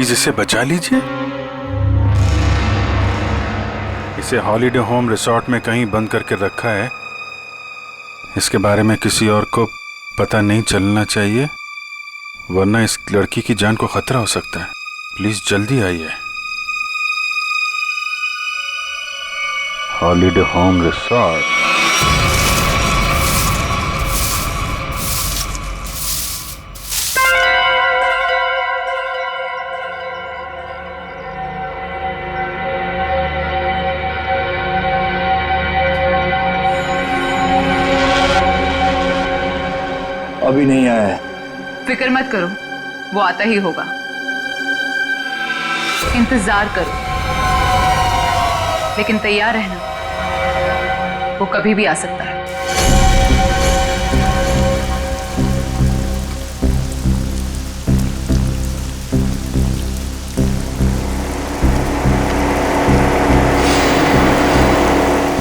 Please इसे बचा लीजिए। इसे हॉलीडे होम रिसोर्ट में कहीं बंद करके रखा है। इसके बारे में किसी और को पता नहीं चलना चाहिए, वरना इस लड़की की जान को खतरा हो सकता है। प्लीज जल्दी आइए। Holiday home resort. अभी नहीं आया है। फिक्र मत करो, वो आता ही होगा। इंतजार करो, लेकिन तैयार रहना, वो कभी भी आ सकता है।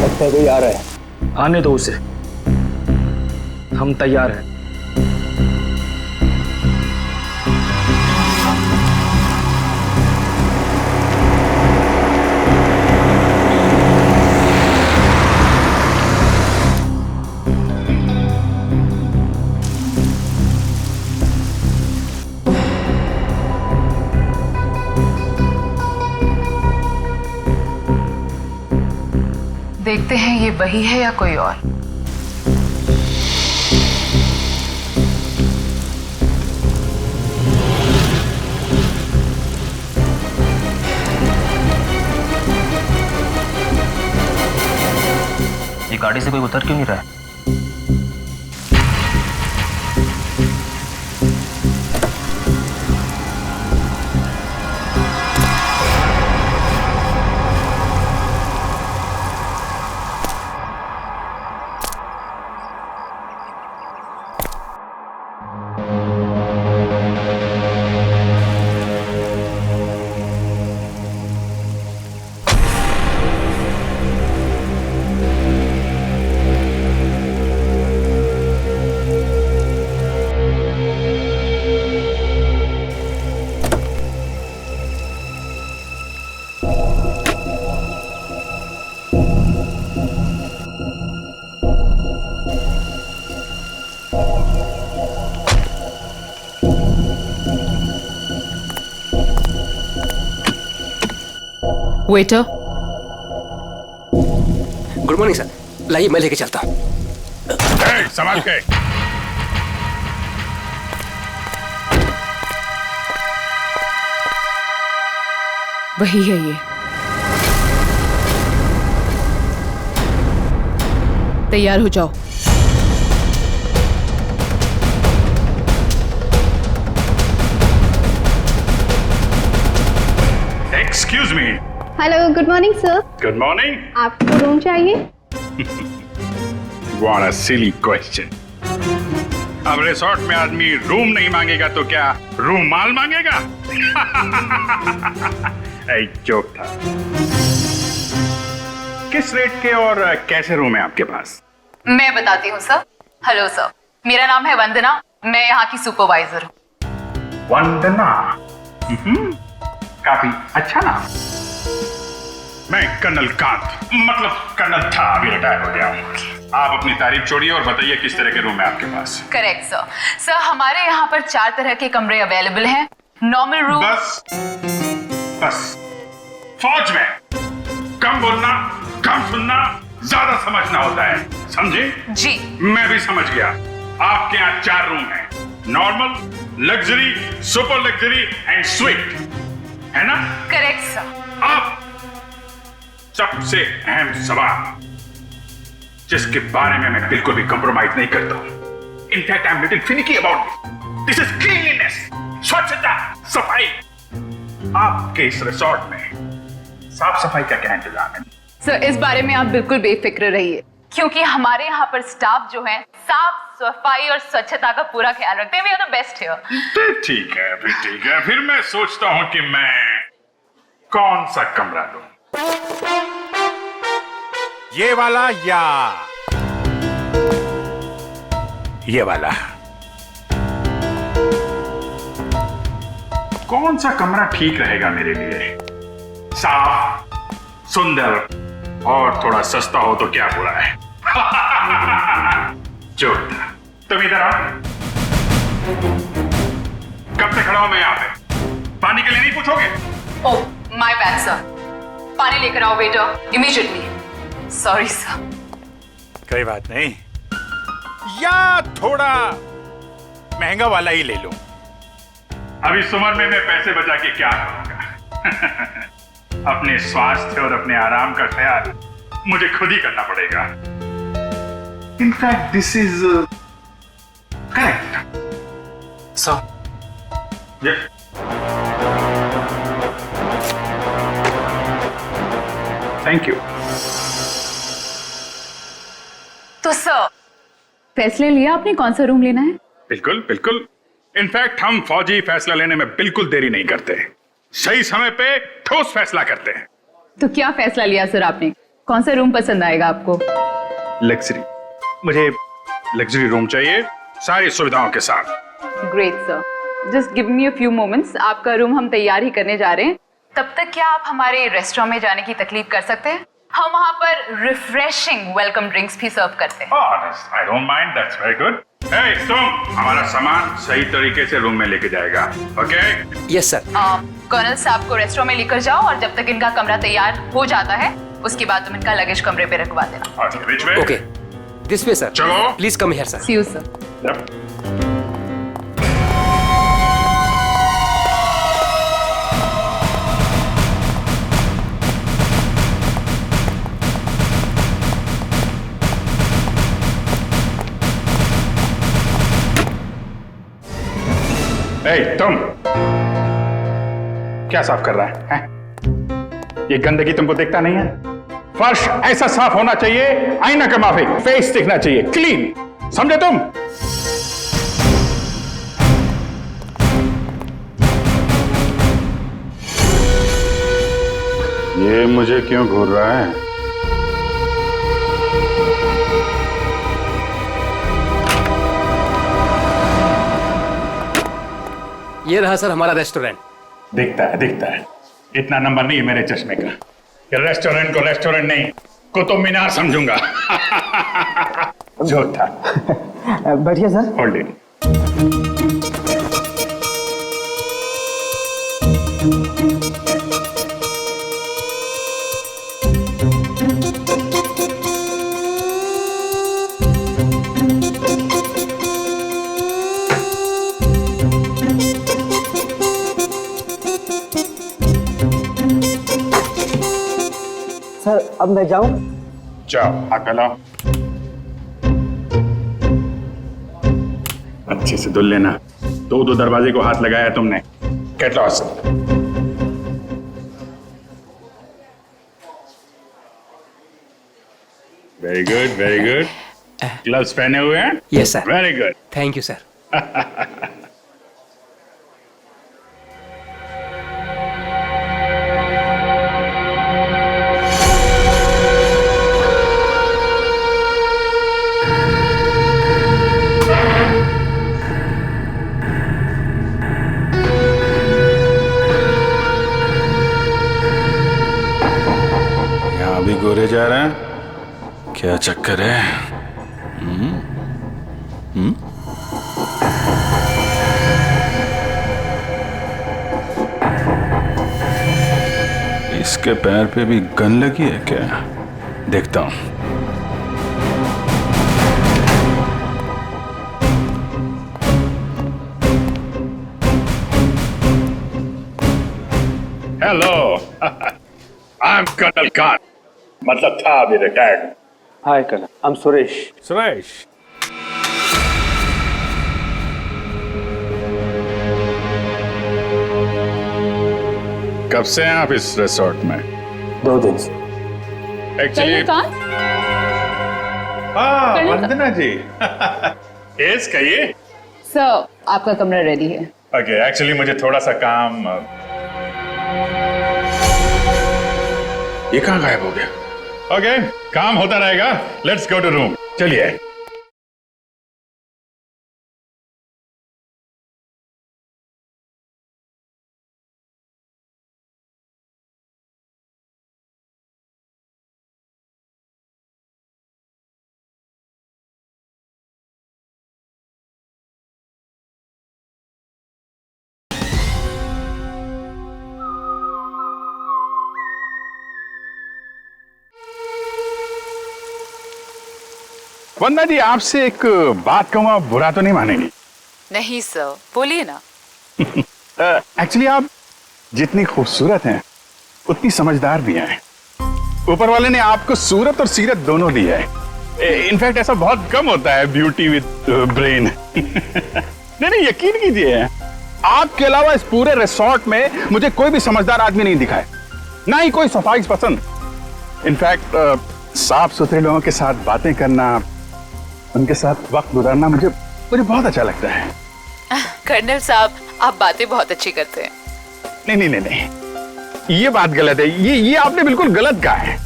लगता है कोई आ रहा है। आने दो उसे, हम तैयार हैं। देखते हैं ये वही है या कोई और। ये गाड़ी से कोई उतर क्यों नहीं रहा है? वेटर। गुड मॉर्निंग सर, लाइए मैं लेके चलता हूँ। संभाल के। वही है ये। तैयार हो जाओ। Excuse me. Hello, good morning sir. Good morning. आपको रूम चाहिए? What a silly question. अब रिसोर्ट में आदमी रूम नहीं मांगेगा तो क्या रूम माल मांगेगा? एक जोक था। किस रेट के और कैसे रूम है आपके पास? मैं बताती हूँ सर। हेलो सर, मेरा नाम है वंदना, मैं यहाँ की सुपरवाइजर हूँ। वंदना। काफी अच्छा नाम। मैं कर्नल कांत, मतलब कर्नल था, अभी रिटायर हो गया हूँ। आप अपनी तारीफ छोड़िए और बताइए किस तरह के रूम है आपके पास? Correct sir. सर हमारे यहाँ पर 4 तरह के कमरे अवेलेबल हैं। Normal room. बस फौज में कम बोलना, कम सुनना, ज्यादा समझना होता है, समझे? जी। मैं भी समझ गया। आपके यहाँ 4 रूम हैं, normal, luxury, super luxury and sweet, है ना? Correct sir. अब सबसे अहम सवाल, जिसके बारे में मैं बिल्कुल भी कंप्रोमाइज नहीं करता हूं। In fact I am little finicky about this is cleanliness, स्वच्छता, सफाई। आपके इस रिसोर्ट में साफ सफाई का क्या इंतजाम है? सर इस बारे में आप बिल्कुल बेफिक्र रहिए, क्योंकि हमारे यहाँ पर स्टाफ जो है साफ सफाई और स्वच्छता का पूरा ख्याल रखते हैं। We are the best here. ठीक है, फिर ठीक है। फिर मैं सोचता हूं कि मैं कौन सा कमरा लूं? ये वाला या ये वाला? कौन सा कमरा ठीक रहेगा मेरे लिए? साफ, सुंदर और थोड़ा सस्ता हो तो क्या बुरा है? जोरदार। तुम इधर आओ। कब से खड़ा हूं मैं यहाँ पे? पानी के लिए नहीं पूछोगे? ओह माय बैड सर, पानी लेकर आओ वेटर इमीडिएटली। Sorry sir. कोई बात नहीं, या थोड़ा महंगा वाला ही ले लो। अभी इस उम्र में मैं पैसे बचा के क्या करूंगा? अपने स्वास्थ्य और अपने आराम का ख्याल मुझे खुद ही करना पड़ेगा। In fact this is correct. Sir thank you. तो सर फैसले लिया आपने कौन सा रूम लेना है? बिल्कुल बिल्कुल। इनफैक्ट हम फौजी फैसला लेने में बिल्कुल देरी नहीं करते, सही समय पे ठोस फैसला करते हैं। तो क्या फैसला लिया सर आपने? कौन सा रूम पसंद आएगा आपको? लग्जरी, मुझे लग्जरी रूम चाहिए, सारी सुविधाओं के साथ। Great sir, just give me a few moments, आपका रूम हम तैयार ही करने जा रहे हैं। तब तक क्या आप हमारे रेस्टोरेंट में जाने की तकलीफ कर सकते हैं? हम वहाँ पर रिफ्रेशिंग वेलकम ड्रिंक्स भी सर्व करते हैं। I don't mind, that's very good. तुम हमारा सामान सही तरीके से रूम में लेके जाएगा, ओके? Yes sir. कर्नल साहब को रेस्टोरेंट में लेकर जाओ और जब तक इनका कमरा तैयार हो जाता है उसके बाद तुम इनका लगेज कमरे पे रखवा देना। Okay, this way sir. चलो। Please come here sir. See you sir. तुम क्या साफ कर रहा है? ये गंदगी तुमको दिखता नहीं है? फर्श ऐसा साफ होना चाहिए, आईना के माफिक, फेस दिखना चाहिए क्लीन, समझे तुम? ये मुझे क्यों घूर रहा है? ये रहा सर हमारा रेस्टोरेंट। दिखता है। इतना नंबर नहीं है मेरे चश्मे का। ये रेस्टोरेंट को रेस्टोरेंट नहीं, कुतुब मीनार समझूंगा। जो था। बैठिए सर। Hold it. सर अब मैं जाऊं? जाओ, हाथ फैलाओ। अच्छे से धुल लेना। दो दरवाजे को हाथ लगाया तुमने। Get lost. Very good. Gloves पहने हुए हैं? Yes sir. Very good. Thank you sir. अभी गोरे जा रहे हैं, क्या चक्कर है? इसके पैर पे भी गन लगी है क्या? देखता हूं। Hello, I am colonel Khan, मतलब था अभी retired. Hi colonel, I am Suresh. Suresh, कब से हैं आप इस रिसोर्ट में? 2 दिन से। एक्चुअली वंदना जी। यस, कहिए। सर आपका कमरा रेडी है। ओके, एक्चुअली मुझे थोड़ा सा काम। ये कहाँ गायब हो गया? ओके, काम होता रहेगा। Let's go to room. चलिए। वंदना जी, आपसे एक बात कहूँ, आप बुरा तो नहीं मानेंगी? नहीं सर, बोलिए ना। एक्चुअली आप जितनी खूबसूरत हैं उतनी समझदार भी हैं। ऊपर वाले ने आपको सूरत और सीरत दोनों दी है। इनफैक्ट ऐसा बहुत कम होता है, ब्यूटी विद ब्रेन। नहीं, यकीन कीजिए, आपके अलावा इस पूरे रिसोर्ट में मुझे कोई भी समझदार आदमी नहीं दिखा है, ना ही कोई सफाई पसंद। इनफैक्ट साफ सुथरे लोगों के साथ बातें करना, उनके साथ वक्त गुजारना मुझे बहुत अच्छा लगता है। कर्नल साहब, आप बातें बहुत अच्छी करते हैं। नहीं, ये बात गलत है। ये आपने बिल्कुल गलत कहा है।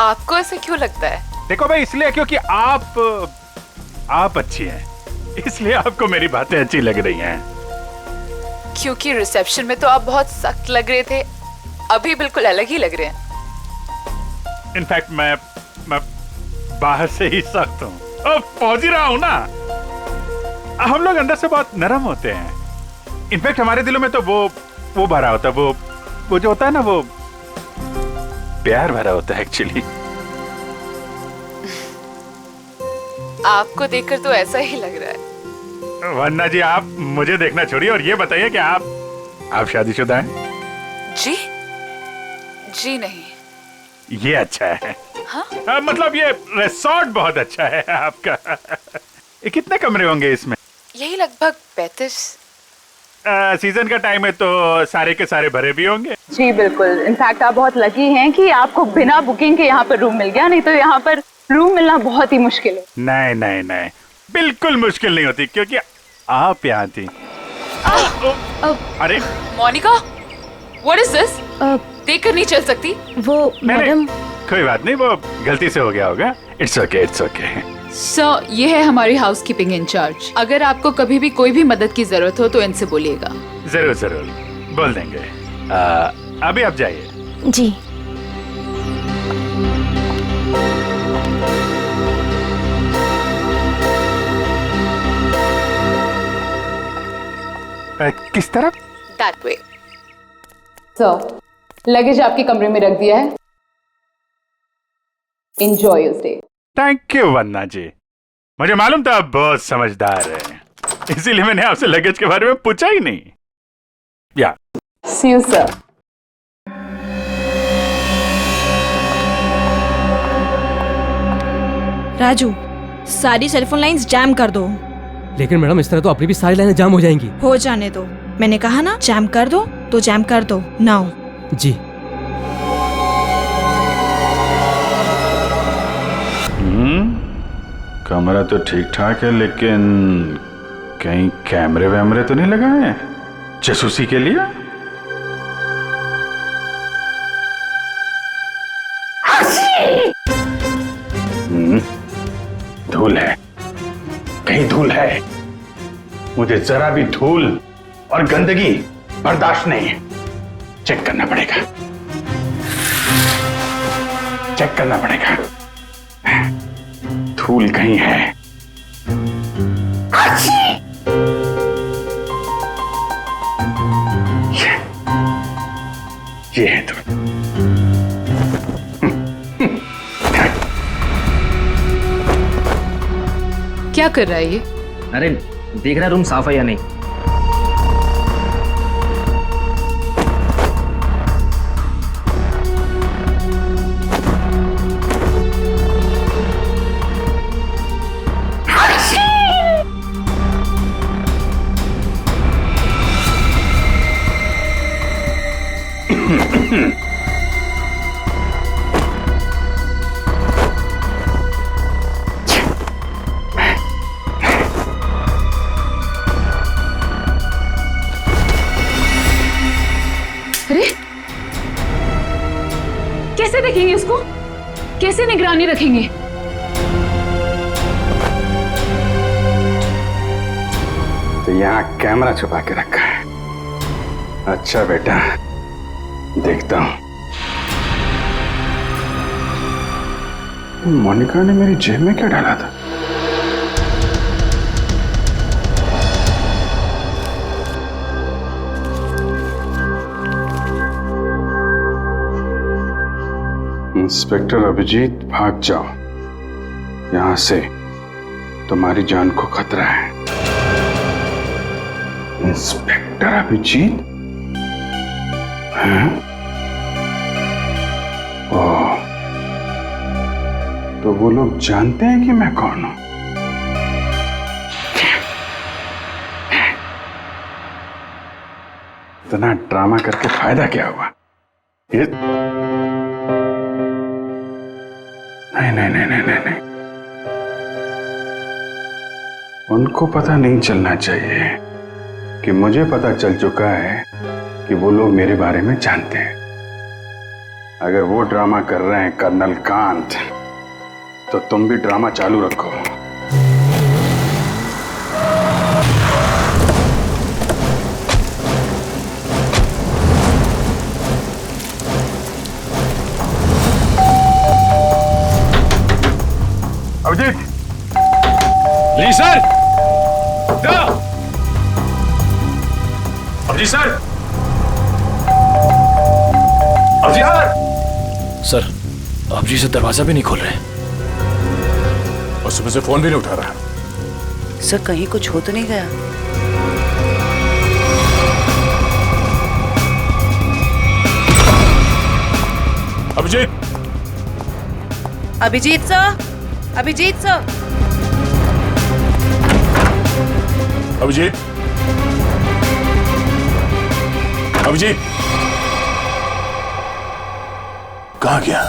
आपको ऐसे क्यों लगता है? देखो भाई, इसलिए क्योंकि आप अच्छी हैं, इसलिए आपको मेरी बातें अच्छी लग रही हैं। क्योंकि रिसेप्शन में तो आप बहुत सख्त लग रहे थे, अभी बिल्कुल अलग ही लग रहे हैं। इनफैक्ट मैं बाहर से ही सख्त हूँ, अब पहुंच ही रहा हूँ ना। हम लोग अंदर से बहुत नरम होते हैं। इनफैक्ट हमारे दिलों में तो वो भरा होता है, वो जो होता है ना, वो प्यार भरा होता है एक्चुअली। आपको देखकर तो ऐसा ही लग रहा है। वन्ना जी, आप मुझे देखना छोड़िए और ये बताइए कि आप शादीशुदा हैं? जी नहीं। ये अच्छा है। हाँ? मतलब ये रिसोर्ट बहुत अच्छा है आपका। ये कितने कमरे होंगे इसमें? यही लगभग 35। सीजन का टाइम है तो सारे के सारे भरे भी होंगे। जी बिल्कुल। इनफैक्ट आप बहुत लकी हैं कि आपको बिना बुकिंग के यहाँ पर रूम मिल गया, नहीं तो यहाँ पर रूम मिलना बहुत ही मुश्किल है। नहीं, बिल्कुल मुश्किल नहीं होती, क्योंकि आप यहाँ थी। अरे मोनिका, व्हाट इज दिस? देखकर नहीं चल सकती। वो मैडम। कोई बात नहीं, वो गलती से हो गया होगा। It's okay. सर, ये है हमारी हाउसकीपिंग इंचार्ज। अगर आपको कभी भी कोई भी मदद की जरूरत हो तो इनसे बोलिएगा। जरूर बोल देंगे। अभी आप जाइए। जी। किस तरफ? That way. सर, लगेज आपके कमरे में रख दिया है। Enjoy your stay. Thank you वन्ना जी, मुझे मालूम था आप बहुत समझदार हैं, इसीलिए मैंने आपसे लगेज के बारे में पूछा ही नहीं। या सी यू सर। राजू, सारी सेलफोन लाइंस जैम कर दो। लेकिन मैडम, इस तरह तो अपनी भी सारी लाइनें जाम हो जाएंगी। हो जाने दो, मैंने कहा ना जैम कर दो तो जैम कर दो। नाउ। जी। कमरा तो ठीक ठाक है, लेकिन कहीं कैमरे वैमरे तो नहीं लगाए हैं जासूसी के लिए? धूल है, कहीं धूल है। मुझे जरा भी धूल और गंदगी बर्दाश्त नहीं है। चेक करना पड़ेगा। धूल कहीं है। ये है धूल। क्या कर रहा है ये? अरे देख रहा रूम साफ है या नहीं। अरे, कैसे देखेंगे उसको? कैसे निगरानी रखेंगे? तो यहाँ कैमरा छुपा के रखा है। अच्छा बेटा, देखता हूं। मोनिका ने मेरी जेब में क्या डाला था? इंस्पेक्टर अभिजीत, भाग जाओ। यहां से तुम्हारी जान को खतरा है। इंस्पेक्टर अभिजीत? हैं? ओह, तो वो लोग जानते हैं कि मैं कौन हूं? इतना ड्रामा करके फायदा क्या हुआ? ये नहीं नहीं नहीं नहीं नहीं नहीं, उनको पता नहीं चलना चाहिए कि मुझे पता चल चुका है कि वो लोग मेरे बारे में जानते हैं। अगर वो ड्रामा कर रहे हैं कर्नल कांत, तो तुम भी ड्रामा चालू रखो। अभिजीत! जी sir. Abhijit sir. Abhijit sir. Sir, Abhijit से दरवाजा भी नहीं खोल रहे और सुबह से फोन भी नहीं उठा रहा। सर, कहीं कुछ हो तो नहीं गया? अभिजीत! अभिजीत सर! अभिजीत सर! अभिजीत! अभिजीत! कहाँ गया?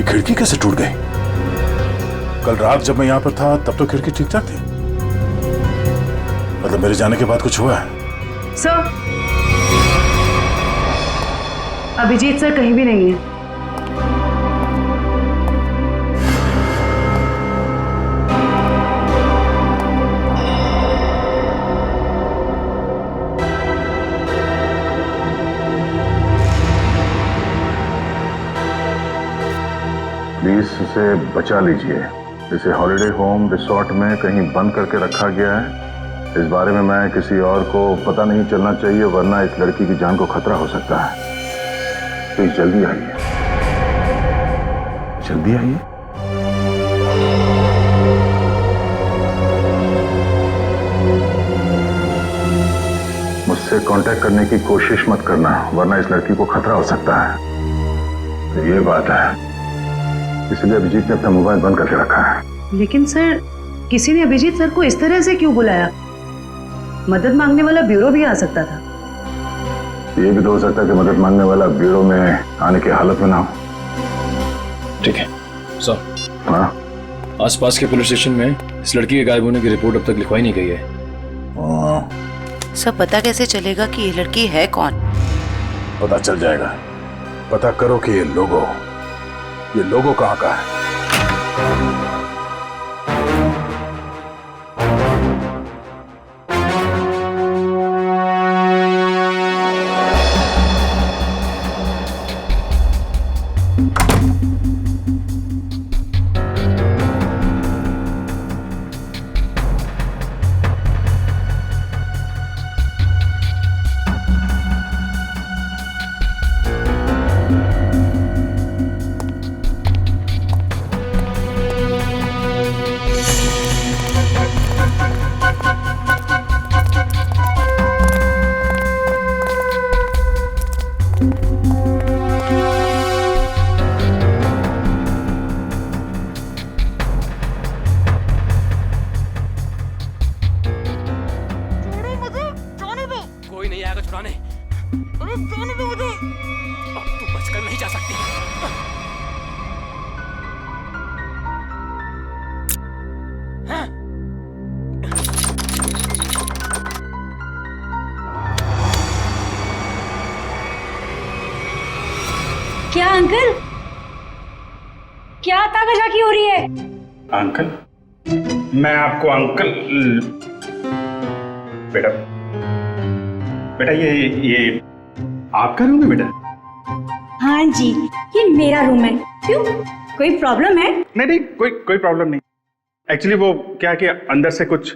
खिड़की कैसे टूट गई? कल रात जब मैं यहां पर था तब तो खिड़की ठीक ठाक थी। मतलब मेरे जाने के बाद कुछ हुआ है? सर, अभिजीत सर कहीं भी नहीं है। प्लीज इसे बचा लीजिए। इसे हॉलिडे होम रिसोर्ट में कहीं बंद करके रखा गया है। इस बारे में मैं किसी और को पता नहीं चलना चाहिए, वरना इस लड़की की जान को खतरा हो सकता है। प्लीज जल्दी आइए, जल्दी आइए। मुझसे कांटेक्ट करने की कोशिश मत करना, वरना इस लड़की को खतरा हो सकता है। तो ये बात है, इसलिए अभिजीत ने अपना मोबाइल बंद करके रखा है। लेकिन सर, किसी ने अभिजीत सर को इस तरह से क्यों बुलाया? मदद मांगने वाला ब्यूरो भी आ सकता था। ये भी तो हो सकता है कि मदद मांगने वाला ब्यूरो में आने की हालत में ना हो। ठीक है सर। हाँ, आसपास के पुलिस स्टेशन में इस लड़की के गायब होने की रिपोर्ट अब तक लिखवाई नहीं गई है। सर, पता कैसे चलेगा कि ये लड़की है कौन? पता चल जाएगा। पता करो कि ये लोगो कहाँ का है। क्या अंकल, क्या ताकाजाकी हो रही है? अंकल? मैं आपको अंकल? बेटा बेटा, ये आपका रूम है बेटा? हाँ जी, ये मेरा रूम है। क्यों, कोई प्रॉब्लम है? नहीं नहीं, कोई प्रॉब्लम नहीं। एक्चुअली वो क्या है कि अंदर से कुछ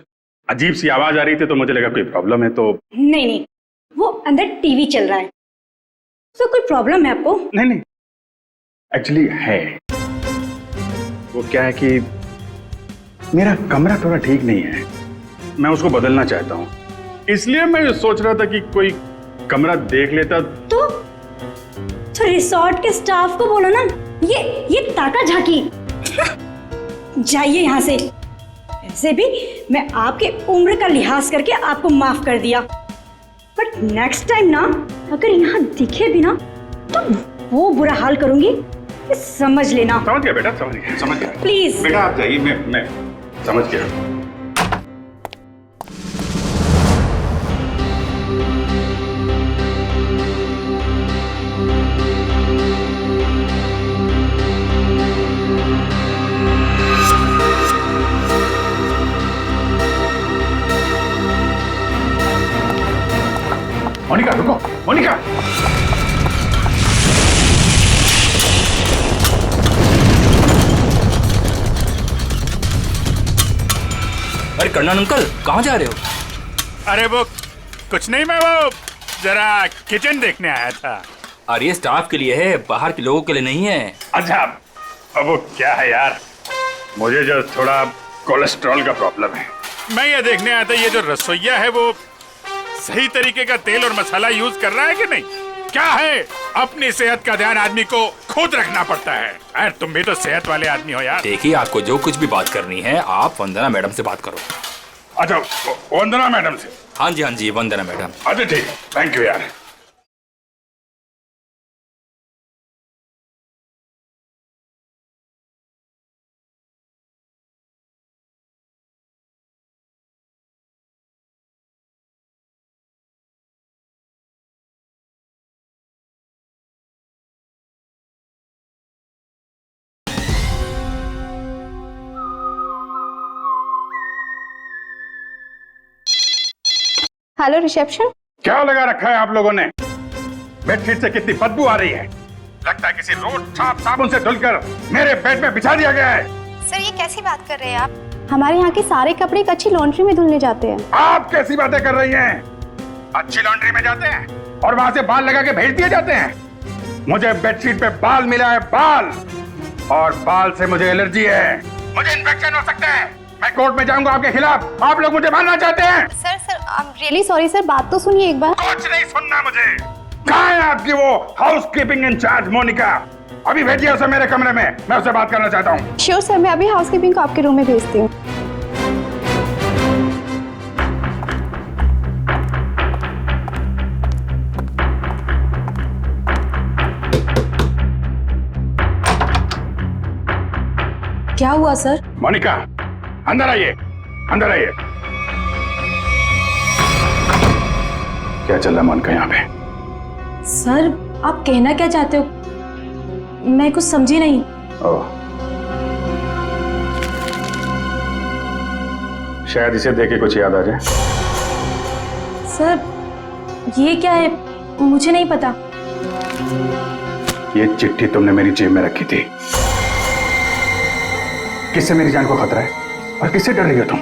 अजीब सी आवाज आ रही थी, तो मुझे लगा कोई प्रॉब्लम है। तो नहीं नहीं, वो अंदर टीवी चल रहा है, तो कोई प्रॉब्लम है आपको? नहीं नहीं, एक्चुअली है। वो क्या है कि मेरा कमरा थोड़ा ठीक नहीं है, मैं उसको बदलना चाहता हूँ, इसलिए मैं सोच रहा था कि कोई कमरा देख लेता। तो रिसोर्ट के स्टाफ को बोलो ना, ये ताका झाकी जाइए यहाँ से। ऐसे भी मैं आपकी उम्र का लिहाज करके आपको माफ कर दिया, बट नेक्स्ट टाइम ना अगर यहाँ दिखे भी ना तो वो बुरा हाल करूंगी, ये समझ लेना। समझ गया बेटा, समझ गया। प्लीज बेटा आप जाइए, मैं समझ गया। मोनिका रुको, मोनिका। अरे कर्नल अंकल, कहाँ जा रहे हो? अरे वो कुछ नहीं, मैं वो जरा किचन देखने आया था। अरे ये स्टाफ के लिए है, बाहर के लोगों के लिए नहीं है। अच्छा, अब वो क्या है यार, मुझे जो थोड़ा कोलेस्ट्रॉल का प्रॉब्लम है, मैं ये देखने आया था ये जो रसोइया है वो सही तरीके का तेल और मसाला यूज कर रहा है कि नहीं। क्या है, अपनी सेहत का ध्यान आदमी को खुद रखना पड़ता है। अरे तुम भी तो सेहत वाले आदमी हो यार। देखिए, आपको जो कुछ भी बात करनी है आप वंदना मैडम से बात करो। अच्छा, वंदना मैडम से? हाँ जी, वंदना मैडम। अच्छा ठीक, थैंक यू यार। Hello reception. क्या लगा रखा है आप लोगों ने? बेडशीट से कितनी बदबू आ रही है, लगता है किसी रोड छाप साबुन से धुलकर मेरे बेड में बिछा दिया गया है। सर ये कैसी बात कर रहे हैं आप? हमारे यहाँ के सारे कपड़े एक अच्छी लॉन्ड्री में धुलने जाते हैं। आप कैसी बातें कर रही हैं? अच्छी लॉन्ड्री में जाते हैं और वहाँ से बाल लगा के भेज दिए जाते हैं। मुझे बेडशीट पे बाल मिला है, बाल, और बाल से मुझे एलर्जी है, मुझे इन्फेक्शन हो सकता है। मैं कोर्ट में जाऊंगा आपके खिलाफ। आप लोग मुझे मारना चाहते हैं? Sir I am really sorry sir, बात तो सुनिए एक बार। कुछ नहीं सुनना मुझे। कहाँ है आपकी वो हाउसकीपिंग इंचार्ज मोनिका? अभी भेजिए उसे मेरे कमरे में, मैं उससे बात करना चाहता हूँ। श्योर सर, मैं अभी हाउसकीपिंग को आपके रूम में भेजती हूँ। क्या हुआ सर? मोनिका अंदर आइए, अंदर आइए। क्या चल रहा है मोनिका यहाँ पे? सर आप कहना क्या चाहते हो, मैं कुछ समझी नहीं। ओह, शायद इसे देख के कुछ याद आ जाए। सर ये क्या है, मुझे नहीं पता। ये चिट्ठी तुमने मेरी जेब में रखी थी। किससे मेरी जान को खतरा है और किससे डर रही हो तुम?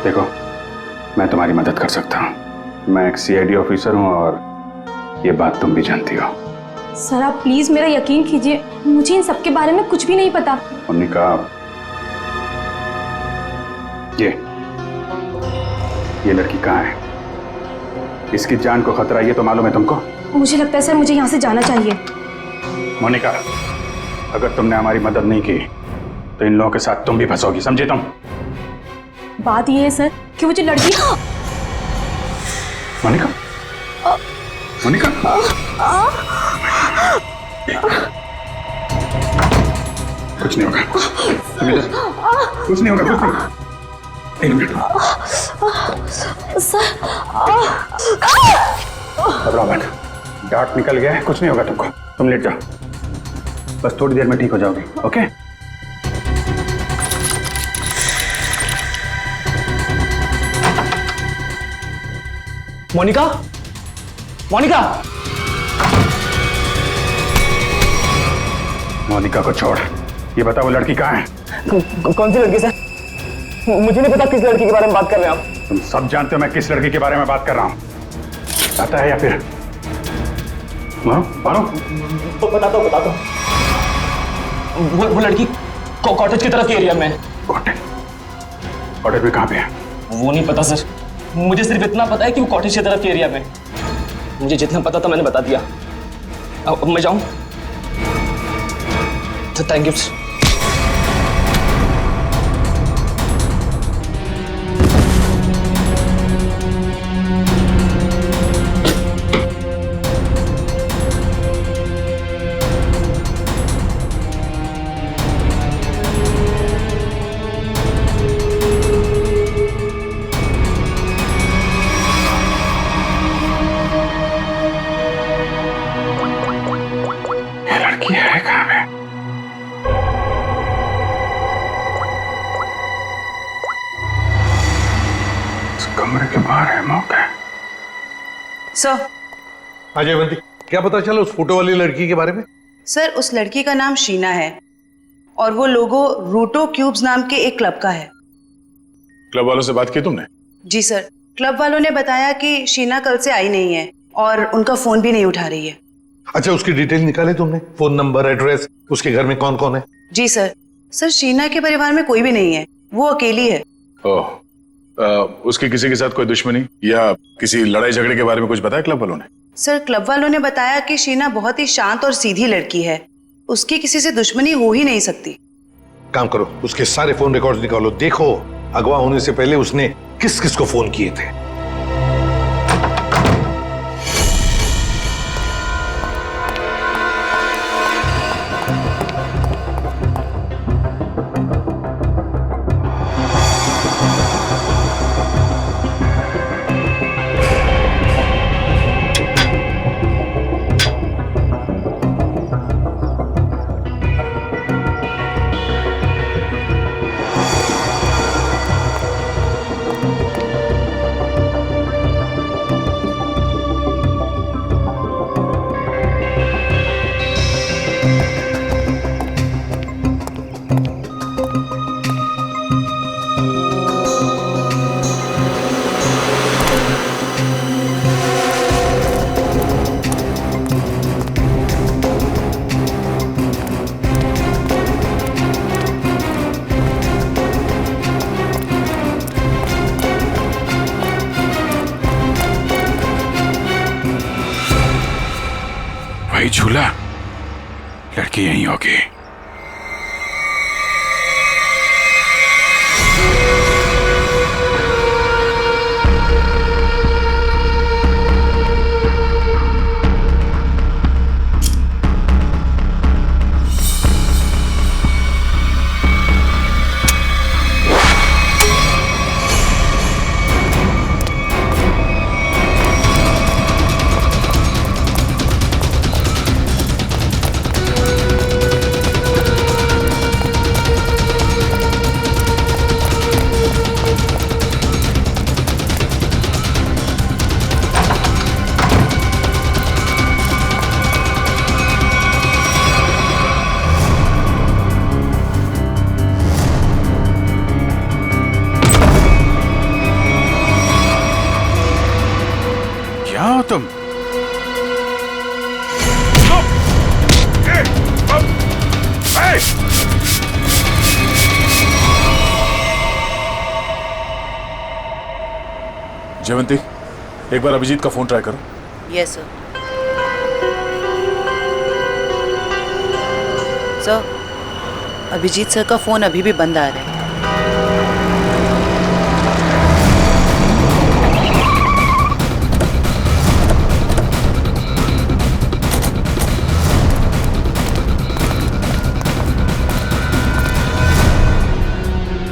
देखो, मैं तुम्हारी मदद कर सकता हूँ। मैं एक सीआईडी ऑफिसर हूँ और ये बात तुम भी जानती हो। सर आप प्लीज मेरा यकीन कीजिए, मुझे इन सब के बारे में कुछ भी नहीं पता। मोनिका, ये लड़की कहाँ है? इसकी जान को खतरा ये तो मालूम है तुमको? मुझे लगता है सर मुझे यहाँ से जाना चाहिए। मोनिका, अगर तुमने हमारी मदद नहीं की तो इन लोगों के साथ तुम भी फंसोगी, समझे तुम? बात ये है सर कि वो जो लड़की। मोनिका, मोनिका, कुछ नहीं होगा, कुछ नहीं होगा, कुछ नहीं। एक मिनट, घबराओ मत, डार्ट निकल गया है, कुछ नहीं होगा तुमको। तुम लेट जाओ, बस थोड़ी देर में ठीक हो जाओगी। ओके? मोनिका, मोनिका, मोनिका को छोड़, ये बता वो लड़की कहाँ है? कौन सी लड़की सर? मुझे नहीं पता किस लड़की के बारे में बात कर रहे हैं आप। तुम सब जानते हो मैं किस लड़की के बारे में बात कर रहा हूँ। पता है या फिर मारो? बताता हूँ। वो लड़की कॉटेज की तरफ के एरिया में है। कॉटेज में कहाँ पे है? वो नहीं पता सर, मुझे सिर्फ इतना पता है कि वो कॉटेज की तरफ के एरिया में। मुझे जितना पता था मैंने बता दिया। अब मैं जाऊं? तो थैंक यू सर। है कहाँ पे? इस कमरे के बाहर है मौका। सर। अजयवंती, क्या पता चला उस फोटो वाली लड़की के बारे में? सर, उस लड़की का नाम शीना है और वो लोगो रूटो क्यूब्स नाम के एक क्लब का है। क्लब वालों से बात की तुमने? जी सर, क्लब वालों ने बताया कि शीना कल से आई नहीं है और उनका फोन भी नहीं उठा रही है। अच्छा, उसकी डिटेल निकाले तुमने? फोन नंबर, एड्रेस, उसके घर में कौन कौन है? जी सर। सर, शीना के परिवार में कोई भी नहीं है, वो अकेली है। ओह, उसकी किसी के साथ कोई दुश्मनी या किसी लड़ाई झगड़े के बारे में कुछ बताया क्लब वालों ने? सर, क्लब वालों ने बताया कि शीना बहुत ही शांत और सीधी लड़की है, उसकी किसी से दुश्मनी हो ही नहीं सकती। काम करो, उसके सारे फोन रिकॉर्ड्स निकालो, देखो अगवा होने से पहले उसने किस किस को फोन किए थे। भाई झूला, लड़की यहीं होगी। तुम जयवंती, एक बार अभिजीत का फोन ट्राई करो। Yes sir. Sir, Abhijit sir का फोन अभी भी बंद आ रहा है।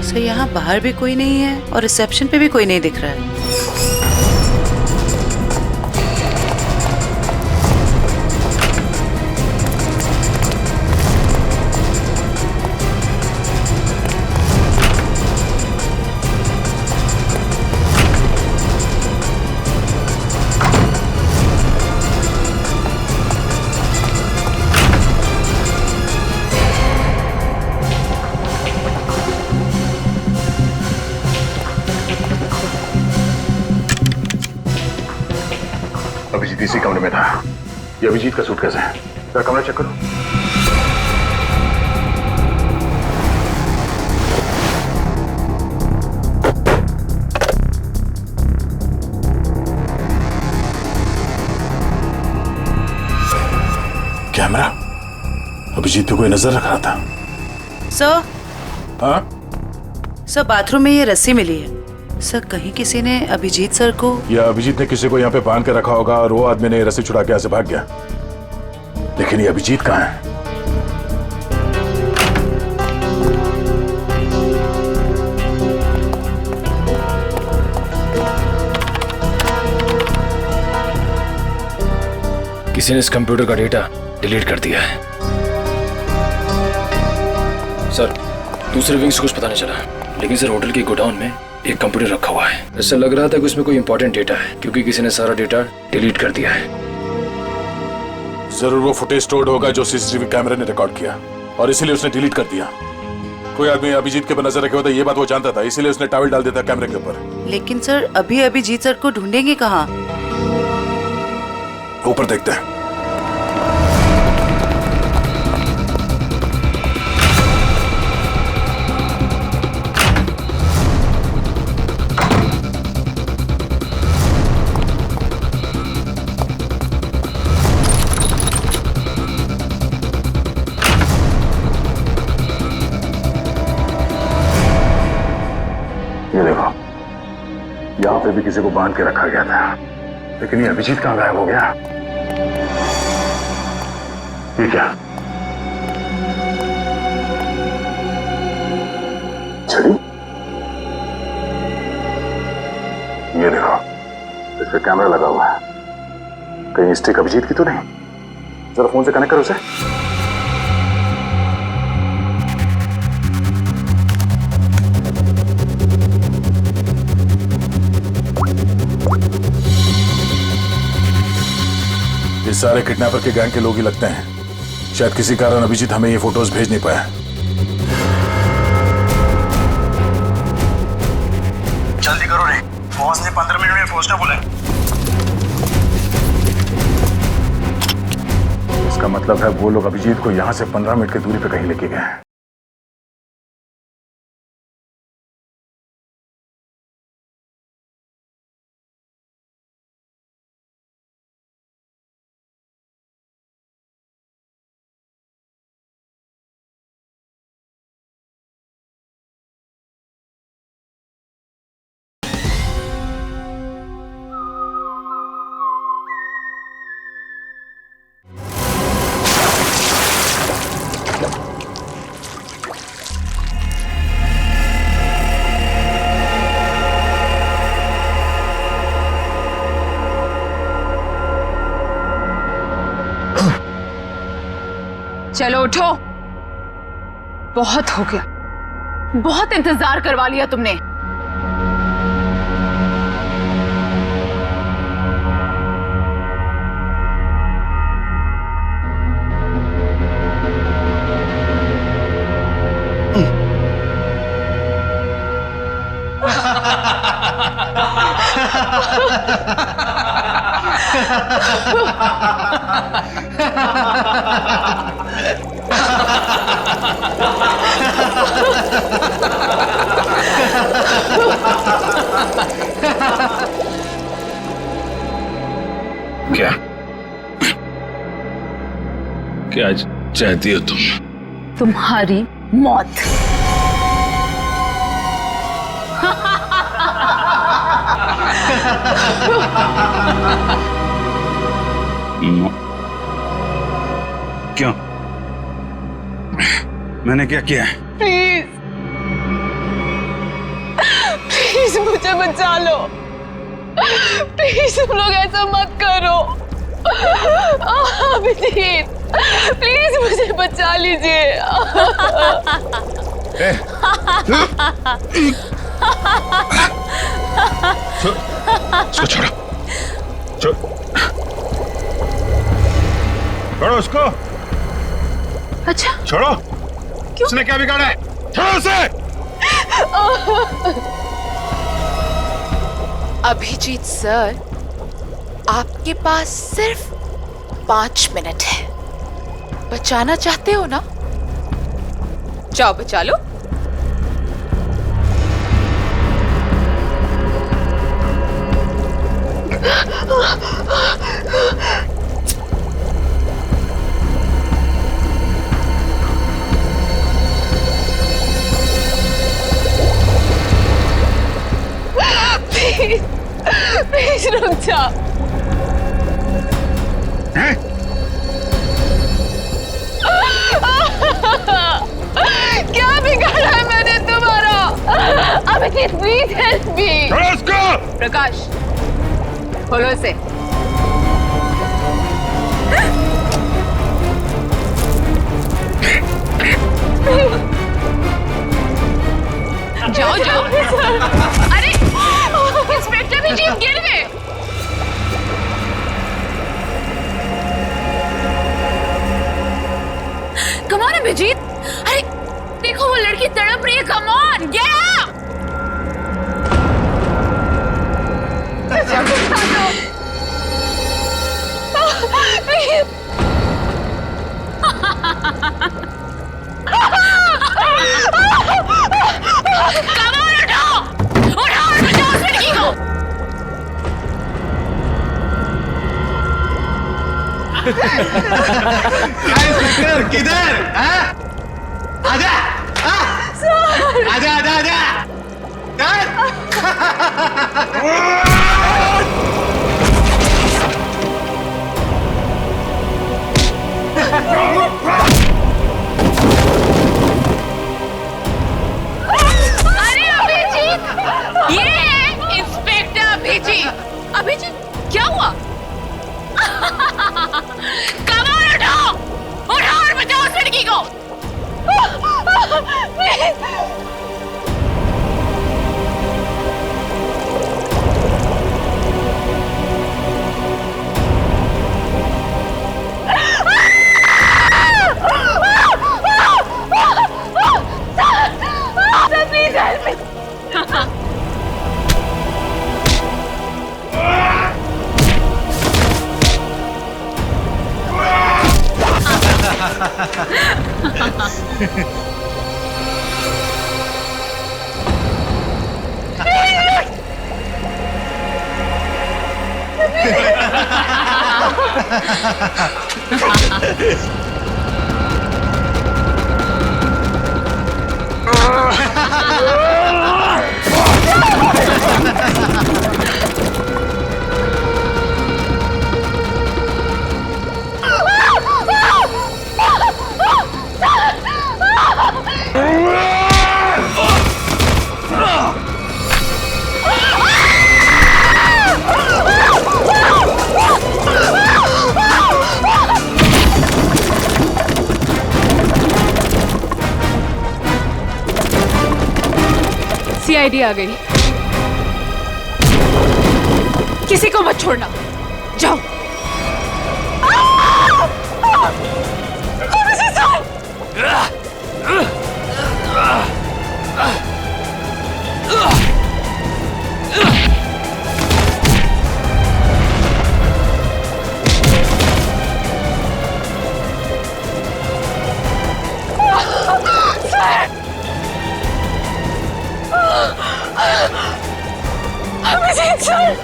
सर, यहाँ बाहर भी कोई नहीं है और रिसेप्शन पे भी कोई नहीं दिख रहा है। अभिजीत इसी कमरे में था। ये अभिजीत का सूटकेस है। क्या कमरा चेक करो। कैमरा, अभिजीत पे कोई नजर रख रहा था। सर, हाँ सर बाथरूम में ये रस्सी मिली है। सर कहीं किसी ने अभिजीत सर को, या अभिजीत ने किसी को यहाँ पे बांध के रखा होगा और वो आदमी ने रस्सी छुड़ा के यहाँ से भाग गया। लेकिन ये अभिजीत कहाँ है? किसी ने इस कंप्यूटर का डेटा डिलीट कर दिया है। सर, दूसरे विंग से कुछ पता नहीं चला, लेकिन सर होटल के गोडाउन में एक कंप्यूटर रखा हुआ है। ऐसा लग रहा था कि उसमें कोई इंपॉर्टेंट डेटा है, क्योंकि किसी ने सारा डेटा डिलीट कर दिया है। जरूर वो फुटेज स्टोर्ड होगा जो सीसीटीवी कैमरे ने रिकॉर्ड किया, और इसीलिए उसने डिलीट कर दिया। कोई आदमी अभिजीत के पर नजर रखे होता, ये बात वो जानता था, इसीलिए उसने टॉवल डाल दिया था कैमरे के ऊपर। लेकिन सर अभी अभिजीत सर को ढूंढेंगे कहाँ? ऊपर देखते हैं। ये देखो, यहाँ पे भी किसी को बांध के रखा गया था, लेकिन ये अभिजीत कहाँ गायब हो गया? ये क्या? छड़ी? ये देखो, इस पे कैमरा लगा हुआ है। कहीं स्टिक अभिजीत की तो नहीं? जरा फोन से कनेक्ट करो उसे। ये सारे किडनैपर के गैंग के लोग ही लगते हैं। शायद किसी कारण अभिजीत हमें ये फोटोज भेज नहीं पाया। जल्दी करो रे, बॉस ने 15 मिनट में पहुंचना बोला है। इसका मतलब है वो लोग अभिजीत को यहाँ से 15 मिनट की दूरी पे कहीं लेके गए हैं। चलो उठो, बहुत हो गया, बहुत इंतजार करवा लिया तुमने। क्या क्या चाहती हो तुम? तुम्हारी मौत। क्यों? मैंने क्या किया है? प्लीज प्लीज मुझे बचा लो। प्लीज तुम लोग ऐसा मत करो। अभिजीत प्लीज मुझे बचा लीजिए। उसको छोड़ो, छोड़ो उसको। अच्छा छोड़ो। क्यों? उसने क्या बिगाड़ा है? छोड़ो उसे। अभिजीत सर, आपके पास सिर्फ 5 मिनट है। बचाना चाहते हो ना? जाओ बचा लो। प्लीज रुक जा। क्या बिगाड़ा है मैंने तुम्हारा? Abhijit please help me. Prakash खोलो इसे। जाओ जाओ। अरे इंस्पेक्टर भी जीप गिर गए। Come on Abhijeet. अरे देखो वो लड़की तड़प रही है। Come on get up. किधर? आजा आजा आजा आजा। अरे अभिजीत, ये है इंस्पेक्टर अभिजीत। अभिजीत क्या हुआ? कमाल उठाओ और बचाओ उस लड़की को। Please help me. सीआईडी आ गई। किसी को मत छोड़ना। जाओ। अभिजीत सर।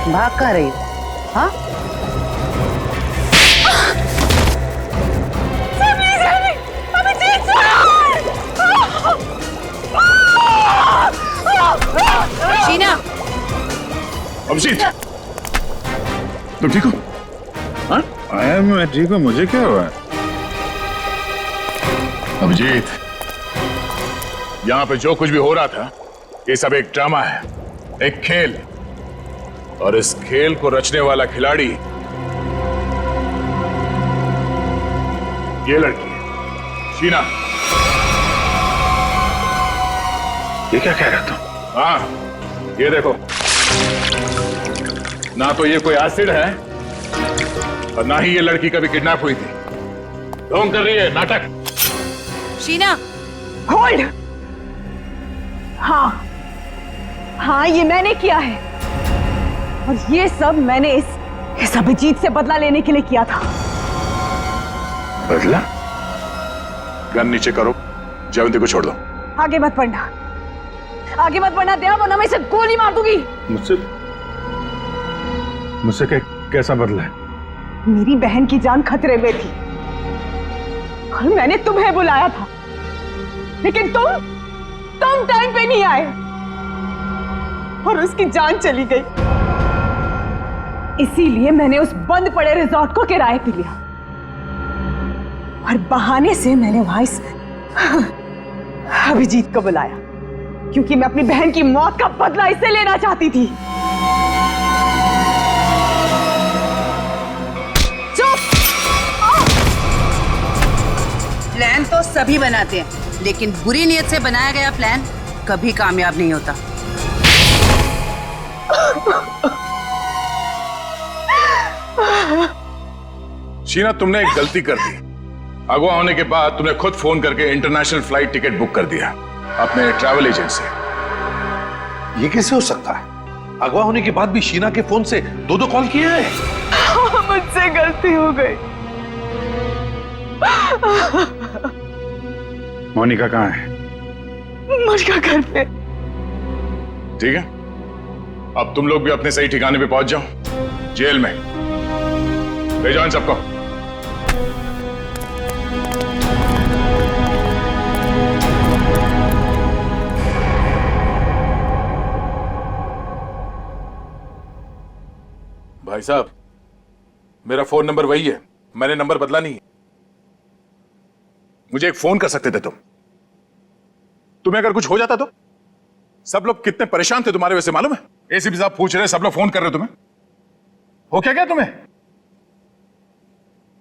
भाग कर रही हो? हाँ शीना। अभिजीत तुम ठीक हो? हाँ मैं ठीक हूँ। मुझे क्या हुआ? अभिजीत यहाँ पे जो कुछ भी हो रहा था ये सब एक ड्रामा है, एक खेल। और इस खेल को रचने वाला खिलाड़ी ये लड़की है। शीना, ये क्या कह रहा तुम? हाँ, ये देखो, ना तो ये कोई एसिड है और ना ही ये लड़की कभी किडनैप हुई थी। ढोंग कर रही है, नाटक। शीना, होल्ड। हाँ, ये मैंने किया है और ये सब मैंने इस अभिजीत से बदला लेने के लिए किया था। बदला? गन नीचे करो, जयवंती को छोड़ दो। आगे मत बढ़ना, आगे मत बढ़ना दया, वरना मैं इसे गोली मार दूंगी। मुझसे कैसा बदला है? मेरी बहन की जान खतरे में थी और मैंने तुम्हें बुलाया था, लेकिन तुम टाइम पे नहीं आए और उसकी जान चली गई। इसीलिए मैंने उस बंद पड़े रिजॉर्ट को किराए पे लिया और बहाने से मैंने वहां इस अभिजीत को बुलाया, क्योंकि मैं अपनी बहन की मौत का बदला इससे लेना चाहती थी। प्लान तो सभी बनाते हैं, लेकिन बुरी नीयत से बनाया गया प्लान कभी कामयाब नहीं होता। शीना, तुमने एक गलती कर दी। अगवा होने के बाद तुमने खुद फोन करके इंटरनेशनल फ्लाइट टिकट बुक कर दिया अपने ट्रैवल एजेंट से। ये कैसे हो सकता है? अगवा होने के बाद भी शीना के फोन से दो कॉल किए हैं। मुझसे गलती हो गई। मोनिका कहाँ है? मोनिका घर पे। ठीक है, अब तुम लोग भी अपने सही ठिकाने पे पहुंच जाओ, जेल में ले जाओ इन सबको। भाई साहब, मेरा फोन नंबर वही है, मैंने नंबर बदला नहीं है। मुझे एक फोन कर सकते थे तुम। तुम्हें अगर कुछ हो जाता तो? सब लोग कितने परेशान थे तुम्हारे वजह से, मालूम है? एसीपी साहब पूछ रहे, सब लोग फोन कर रहे तुम्हें। हो क्या तुम्हें?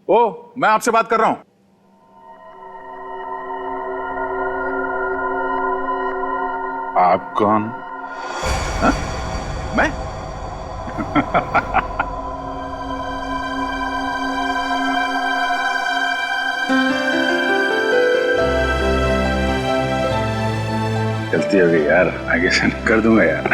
ओ, मैं आपसे बात कर रहा हूं। आप कौन? हा? मैं? गलती हो गई यार, आगे से कर दूंगा यार।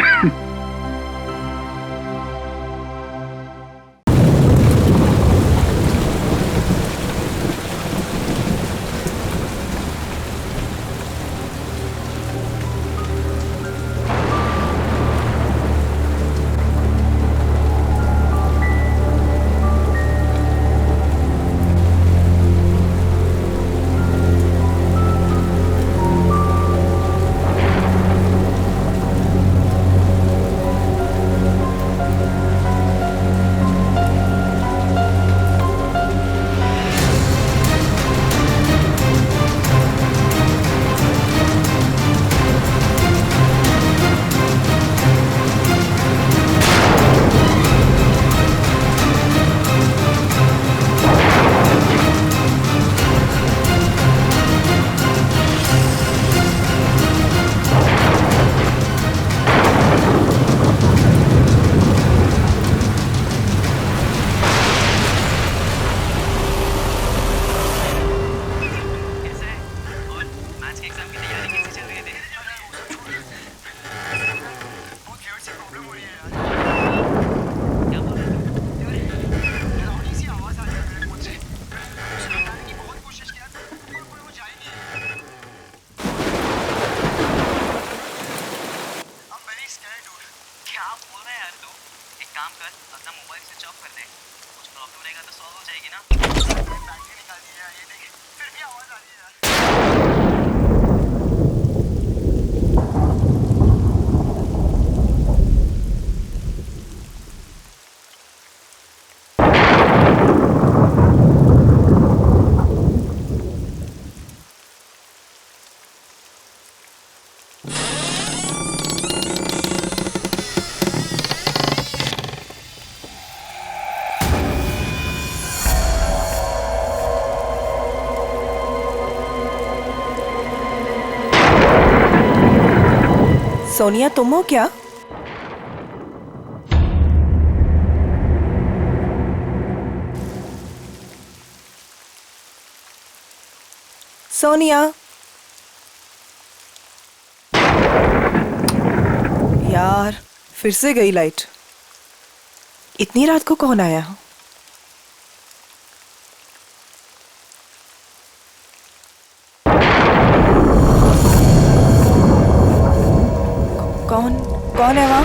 सोनिया तुम हो क्या? सोनिया, यार फिर से गई लाइट। इतनी रात को कौन आया? कौन है वहां?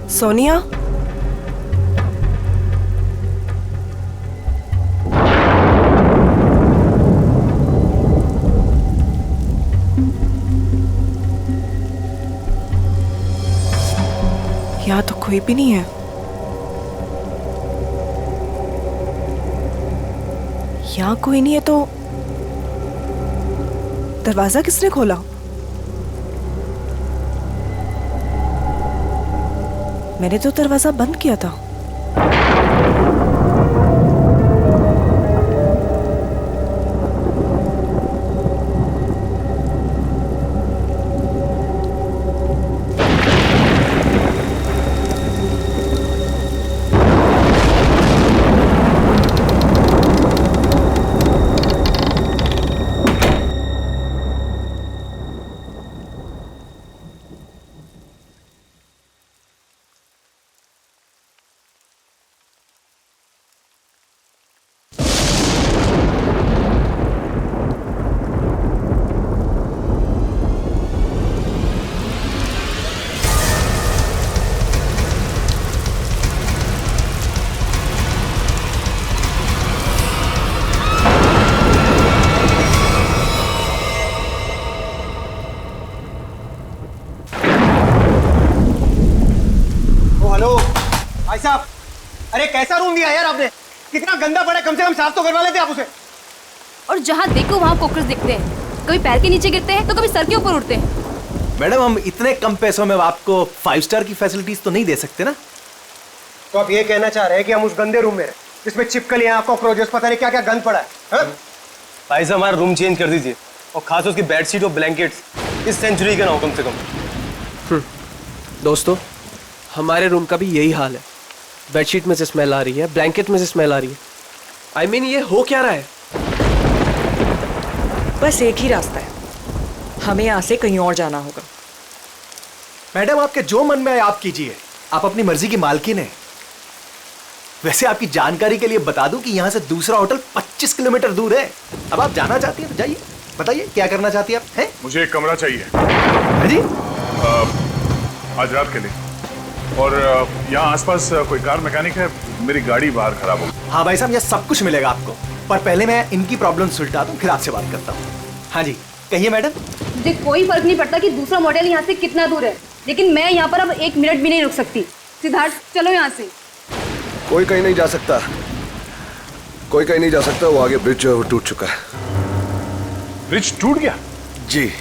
सोनिया, यहाँ तो कोई भी नहीं है। यहाँ कोई नहीं है तो दरवाजा किसने खोला? मैंने तो दरवाजा बंद किया था। भाई साहब, अरे कैसा रूम दिया यार आपने? कितना गंदा पड़ा है, कम से कम साफ तो करवा लेते आप उसे। और जहाँ देखो वहाँ कॉकरोच दिखते हैं, कभी पैर के नीचे गिरते हैं तो कभी सर के ऊपर उड़ते हैं। मैडम, हम इतने कम पैसों में आपको 5 स्टार की फैसिलिटीज तो नहीं दे सकते ना। तो आप ये कहना चाह रहे हैं कि हम उस गंदे रूम में रहे जिसमें छिपकलियां, कॉकरोचेस, पता नहीं क्या क्या गंद पड़ा है? भाई साहब, हमारा रूम चेंज कर दीजिए, और खास उसकी बेडशीट और ब्लैंकेट्स इस सेंचुरी के ना हो कम से कम। दोस्तों, हमारे रूम का भी यही हाल है। बेडशीट में से स्मेल आ रही है, ब्लैंकेट में से स्मेल आ रही है। I mean, ये हो क्या रहा है? बस एक ही रास्ता है, हमें यहाँ से कहीं और जाना होगा। मैडम, आपके जो मन में आए आप कीजिए, आप अपनी मर्जी की मालकिन हैं। वैसे आपकी जानकारी के लिए बता दूं कि यहाँ से दूसरा होटल 25 किलोमीटर दूर है। अब आप जाना चाहती हैं तो जाइए, बताइए क्या करना चाहती हैं आप? हैं? मुझे एक कमरा चाहिए। हाँ जी? आज रात के लिए। और यहाँ आसपास कोई कार मैकेनिक है? मेरी गाड़ी बाहर खराब हो गई। हाँ भाई साहब, यह सब कुछ मिलेगा आपको, पर पहले मैं इनकी प्रॉब्लम सुलझा दूं, फिर आपसे बात करता हूँ। हाँ जी, कहिए मैडम। मुझे कोई फर्क नहीं पड़ता कि दूसरा मॉडल यहाँ से कितना दूर है, लेकिन मैं यहाँ पर अब 1 मिनट भी नहीं रुक सकती। सिद्धार्थ, चलो यहाँ से। कोई कहीं नहीं जा सकता, कोई कहीं नहीं जा सकता। वो आगे ब्रिज जो है वो टूट चुका है। ब्रिज टूट गया? जी।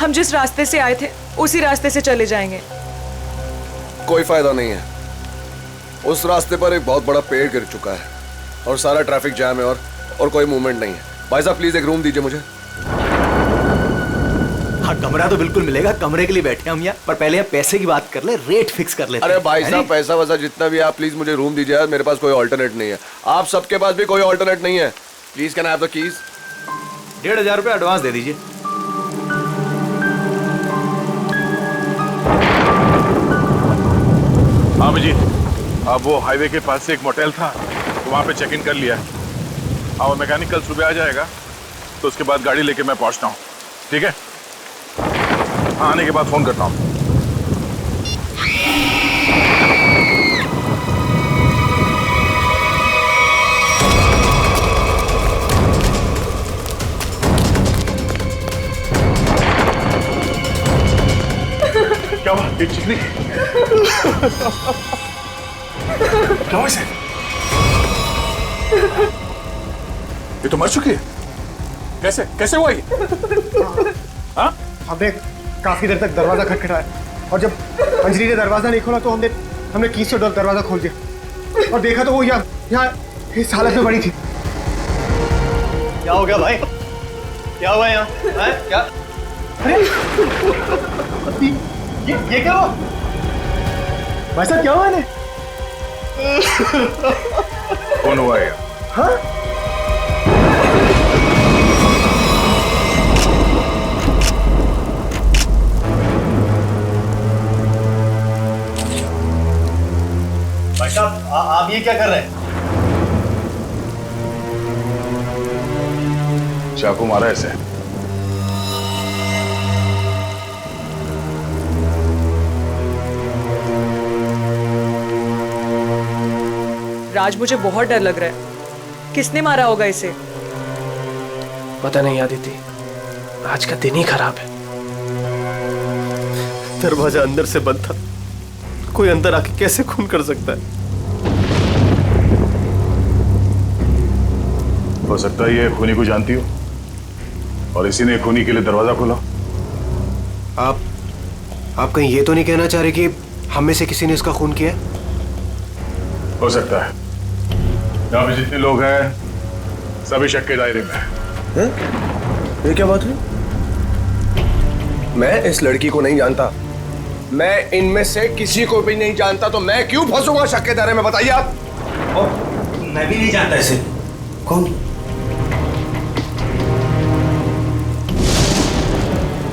हम जिस रास्ते से आए थे उसी रास्ते से चले जाएंगे। कोई फायदा नहीं है, उस रास्ते पर एक बहुत बड़ा पेड़ गिर चुका है और सारा ट्रैफिक जैम है और कोई मूवमेंट नहीं है। भाई साहब, प्लीज एक रूम दीजिए मुझे। हाँ, कमरा तो बिल्कुल मिलेगा, कमरे के लिए बैठे हम यहाँ, पर पहले हम पैसे की बात कर ले, रेट फिक्स कर लेते हैं। अरे भाई साहब, पैसा वैसा जितना भी आप प्लीज मुझे रूम दीजिए यार, मेरे पास कोई ऑल्टरनेट नहीं है। आप सबके पास भी कोई ऑल्टरनेट नहीं है। Please can I have the keys? 1500 रुपये एडवांस दे दीजिए। हाँ जी, अब वो हाईवे के पास से एक मोटेल था, तो वहाँ पे चेक इन कर लिया है। हाँ, मैकेनिक कल सुबह आ जाएगा, तो उसके बाद गाड़ी लेके मैं पहुँचता हूँ। ठीक है? हाँ, आने के बाद फोन करता हूँ। क्या हुआ? एक चिकनी? क्या हुआ इसे? ये तो मर चुकी है। कैसे कैसे हुआ ये? हाँ? हमने काफी देर तक दरवाजा खटखटाया, और जब अंजलि ने दरवाजा नहीं खोला तो हमने कीज से दरवाजा खोल दिया और देखा तो वो यहाँ इस हालत में पड़ी थी। क्या हो गया भाई? क्या हुआ यहाँ? हैं? क्या? अरे ये क्या हुआ? भाई साहब क्या हुआ इन्हें? कौन हुआ है? हाँ? भाई साहब आप ये क्या कर रहे हैं? चाकू मारा ऐसे। राज, मुझे बहुत डर लग रहा है। किसने मारा होगा इसे? पता नहीं आदिति, आज का दिन ही खराब है। दरवाजा अंदर से बंद था, कोई अंदर आके कैसे खून कर सकता है? हो सकता है ये खूनी को जानती हो और इसी ने खूनी के लिए दरवाजा खोला। आप कहीं ये तो नहीं कहना चाह रहे कि हम में से किसी ने इसका खून किया? हो सकता है। यहाँ पे जितने लोग हैं सभी शक के दायरे में हैं। ये क्या बात हुई? मैं इस लड़की को नहीं जानता, मैं इनमें से किसी को भी नहीं जानता, तो मैं क्यों फंसूंगा शक के दायरे में? बताइए आप। मैं भी नहीं जानता इसे। कौन?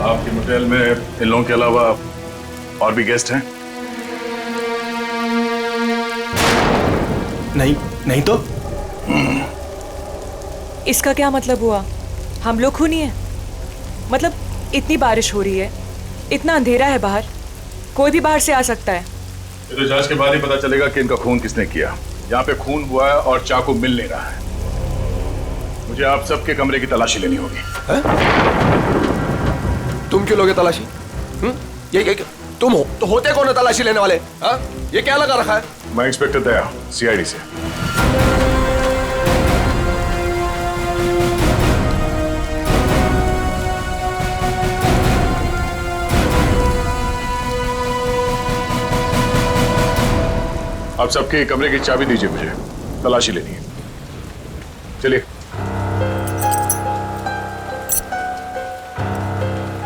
आपके मोटेल में इन लोगों के अलावा और भी गेस्ट हैं? नहीं तो? इसका क्या मतलब हुआ? हम लोग खूनी हैं? मतलब इतनी बारिश हो रही है, इतना अंधेरा है बाहर, कोई भी बाहर से आ सकता है। ये तो जांच के बाद ही पता चलेगा कि इनका खून किसने किया। यहाँ पे खून हुआ है और चाकू मिल नहीं रहा है। मुझे आप सबके कमरे की तलाशी लेनी होगी। तुम क्यों लोगे तलाशी? ये तुम हो तो होते कौन है तलाशी लेने वाले? हा? ये क्या लगा रखा है? मैं इंस्पेक्टर दया, सीआईडी से। आप सबके कमरे की चाबी दीजिए, मुझे तलाशी लेनी है। चलिए।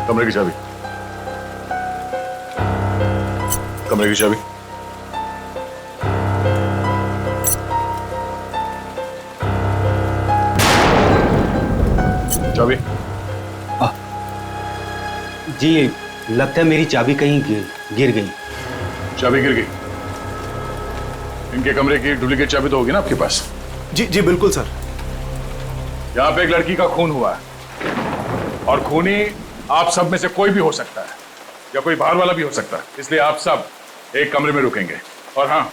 कमरे की चाबी। कमरे की चाबी। चाबी। जी लगता है मेरी चाबी कहीं गिर गई। चाबी गिर गई? इनके कमरे की डुप्लीकेट चाबी तो होगी ना आपके पास? जी बिल्कुल सर। यहाँ पे एक लड़की का खून हुआ है और खूनी आप सब में से कोई भी हो सकता है या कोई बाहर वाला भी हो सकता है, इसलिए आप सब एक कमरे में रुकेंगे। और हाँ,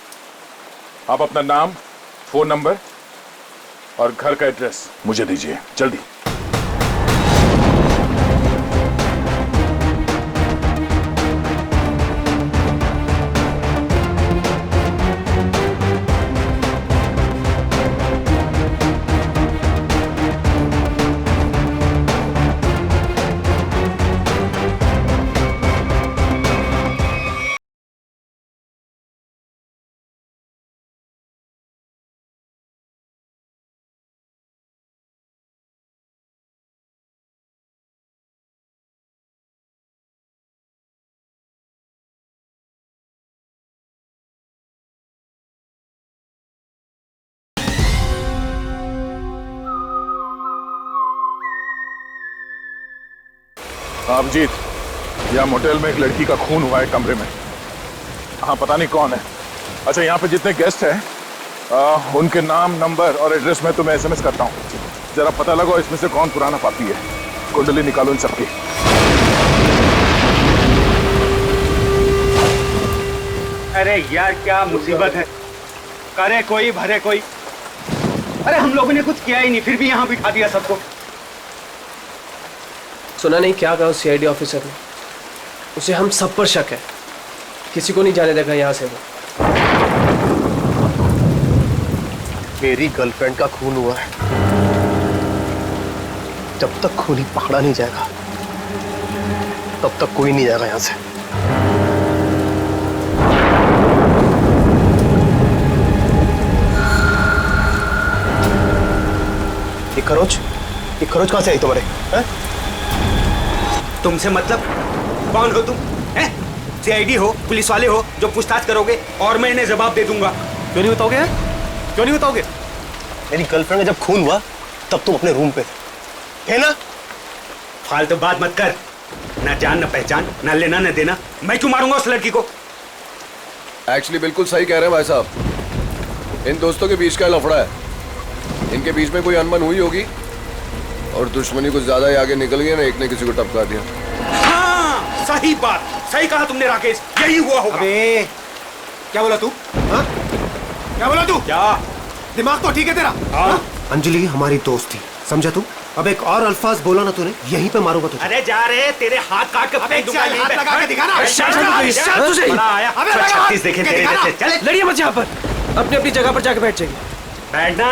आप अपना नाम, फोन नंबर और घर का एड्रेस मुझे दीजिए जल्दी। अभिजीत, यहाँ मोटेल में एक लड़की का खून हुआ है कमरे में। हाँ, पता नहीं कौन है। अच्छा, यहाँ पे जितने गेस्ट हैं उनके नाम, नंबर और एड्रेस में तुम्हें एसएमएस करता हूँ। जरा पता लगाओ इसमें से कौन पुराना पापी है। कुंडली निकालो इन सबकी। अरे यार क्या मुसीबत है, करे कोई भरे कोई। अरे हम लोगों ने कुछ किया ही नहीं, फिर भी यहाँ बिठा दिया सबको। सुना नहीं क्या कहा उस सीआईडी ऑफिसर ने? उसे हम सब पर शक है, किसी को नहीं जाने देगा यहाँ से वो। मेरी गर्लफ्रेंड का खून हुआ है, जब तक खूनी पकड़ा नहीं जाएगा तब तक कोई नहीं जाएगा यहाँ से। ये खरोच खरोच कहाँ से आई तुम्हारे? तुमसे मतलब? कौन हो तुम? हैं? CID हो, पुलिस वाले हो जो पूछताछ करोगे और मैं इन्हें जवाब दे दूंगा। क्यों नहीं बताओगे? क्यों नहीं बताओगे? मेरी गर्लफ्रेंड का जब खून हुआ तब तुम अपने रूम पे थे ना? फालतू बात मत कर। ना जान ना पहचान, ना लेना ना देना। मैं क्यों मारूंगा उस लड़की को? एक्चुअली बिल्कुल सही कह रहे हैं भाई साहब। इन दोस्तों के बीच का लफड़ा है। इनके बीच में कोई अनबन हुई होगी और दुश्मनी कुछ ज्यादा ही आगे निकल गई ना, एक ने किसी को टपका दिया। हाँ, सही बात, सही कहा तुमने राकेश, यही हुआ होगा। अबे क्या बोला तू? हाँ? क्या बोला तू? क्या दिमाग तो ठीक है तेरा? हाँ? अंजलि हमारी दोस्त थी, समझा तू? अब एक और अल्फाज बोला ना तूने, यहीं पे मारूंगा तुझे। अरे जा रहे, तेरे हाथ काट के फेंक दूंगा यहीं पे। हाथ लगा के दिखा ना। बड़ा आया। शक्ति देखे तेरे जैसे। चल लड़िए मत यहाँ पर, अपनी अपनी जगह पर जाके बैठ जाइए। बैठना।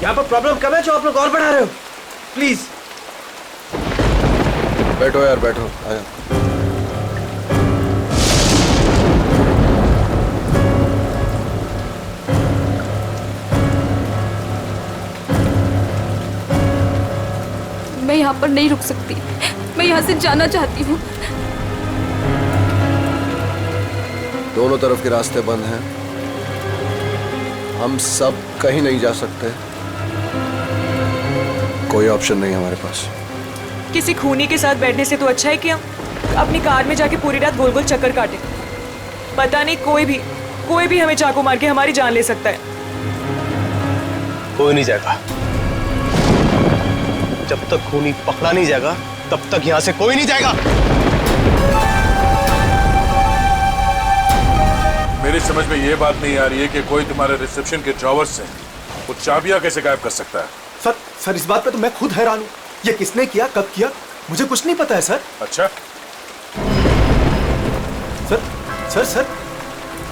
यहाँ पर प्रॉब्लम कब है जो आप लोग और बढ़ा रहे हो? प्लीज बैठो यार, बैठो। आया। मैं यहाँ पर नहीं रुक सकती, मैं यहाँ से जाना चाहती हूँ। दोनों तरफ के रास्ते बंद हैं। हम सब कहीं नहीं जा सकते। कोई ऑप्शन नहीं हमारे पास। किसी खूनी के साथ बैठने से तो अच्छा है कि हम अपनी कार में जाके पूरी रात गोल गोल चक्कर काटे। पता नहीं कोई भी हमें चाकू मार के हमारी जान ले सकता है। कोई नहीं जाएगा। जब तक खूनी पकड़ा नहीं जाएगा तब तक यहाँ से कोई नहीं जाएगा। मेरी समझ में ये बात नहीं आ रही है कि कोई तुम्हारे रिसेप्शन के ड्रॉवर से वो चाबियां कैसे गायब कर सकता है। सर इस बात पे तो मैं खुद हैरान हूँ। ये किसने किया, कब किया, मुझे कुछ नहीं पता है सर। अच्छा सर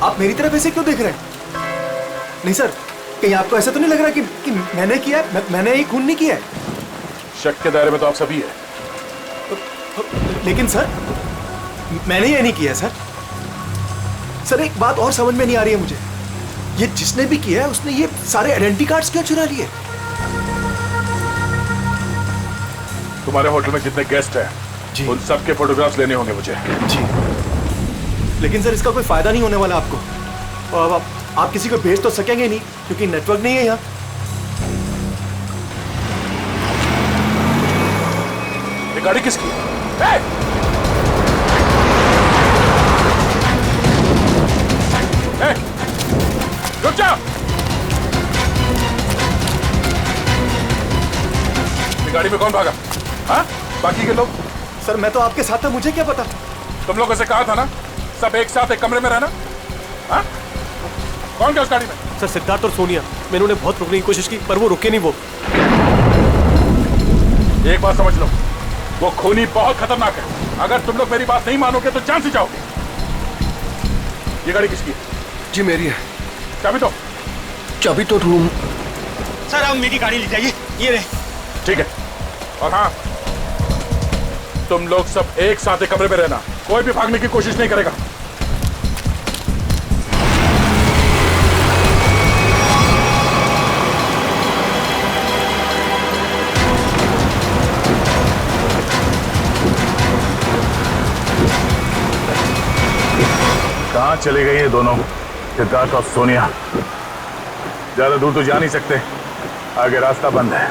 आप मेरी तरफ ऐसे क्यों देख रहे हैं? नहीं सर, कहीं आपको ऐसा तो नहीं लग रहा कि मैंने किया है? मैंने ही खून नहीं किया है। शक के दायरे में तो आप सभी है। लेकिन सर मैंने ये नहीं किया सर। सर एक बात और समझ में नहीं आ रही है मुझे, ये जिसने भी किया है उसने ये सारे आइडेंटिटी कार्ड्स क्यों चुरा लिए? तुम्हारे होटल में जितने गेस्ट हैं उन सबके फोटोग्राफ्स लेने होंगे मुझे। जी लेकिन सर इसका कोई फायदा नहीं होने वाला आपको। और आप किसी को भेज तो सकेंगे नहीं क्योंकि नेटवर्क नहीं है यहाँ। ये गाड़ी किसकी है? रुक जा। ये गाड़ी में कौन भागा? हाँ? बाकी के लोग? सर मैं तो आपके साथ था, मुझे क्या पता। तुम लोगों से कहा था ना सब एक साथ एक कमरे में रहना। हाँ? कौन गया उस गाड़ी में? सर सिद्धार्थ और सोनिया। मैंने उन्हें बहुत रोकने की कोशिश की पर वो रुके नहीं। वो एक बात समझ लो, वो खूनी बहुत खतरनाक है। अगर तुम लोग मेरी बात नहीं मानोगे तो जान से जाओगे। ये गाड़ी किसकी है? जी मेरी है। चाबी दो। चाबी तो रूम। सर आप मेरी गाड़ी ले जाइए, ये रहे। ठीक है। और हाँ, तुम लोग सब एक साथ एक कमरे में रहना, कोई भी भागने की कोशिश नहीं करेगा। कहाँ चले गए ये दोनों, सिद्धार्थ और सोनिया? ज्यादा दूर तो जा नहीं सकते, आगे रास्ता बंद है।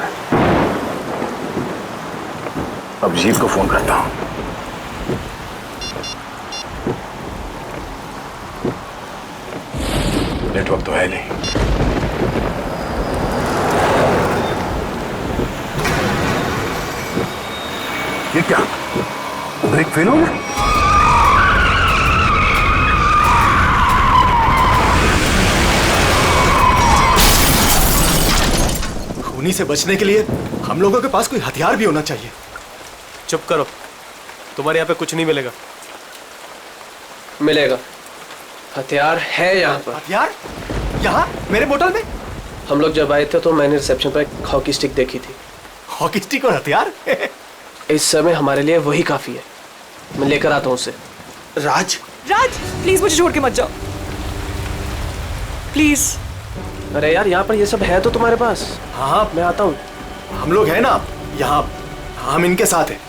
अब जीत को फोन करता हूं। नेटवर्क तो है नहीं। ये क्या, ब्रेक फेल हो गया? खूनी से बचने के लिए हम लोगों के पास कोई हथियार भी होना चाहिए। चुप करो, तुम्हारे यहाँ पे कुछ नहीं मिलेगा। मिलेगा, हथियार है यहाँ पर। हथियार? यहाँ मेरे बोतल में? हम लोग जब आए थे तो मैंने रिसेप्शन पर एक हॉकी स्टिक देखी थी। हॉकी स्टिक और हथियार? इस समय हमारे लिए वही काफी है। मैं लेकर आता हूँ उसे। राज प्लीज मुझे छोड़ के मत जाओ, प्लीज। अरे यार यहाँ पर ये सब है तो तुम्हारे पास? हाँ मैं आता हूँ। हम लोग हैं ना यहाँ, हम इनके साथ हैं।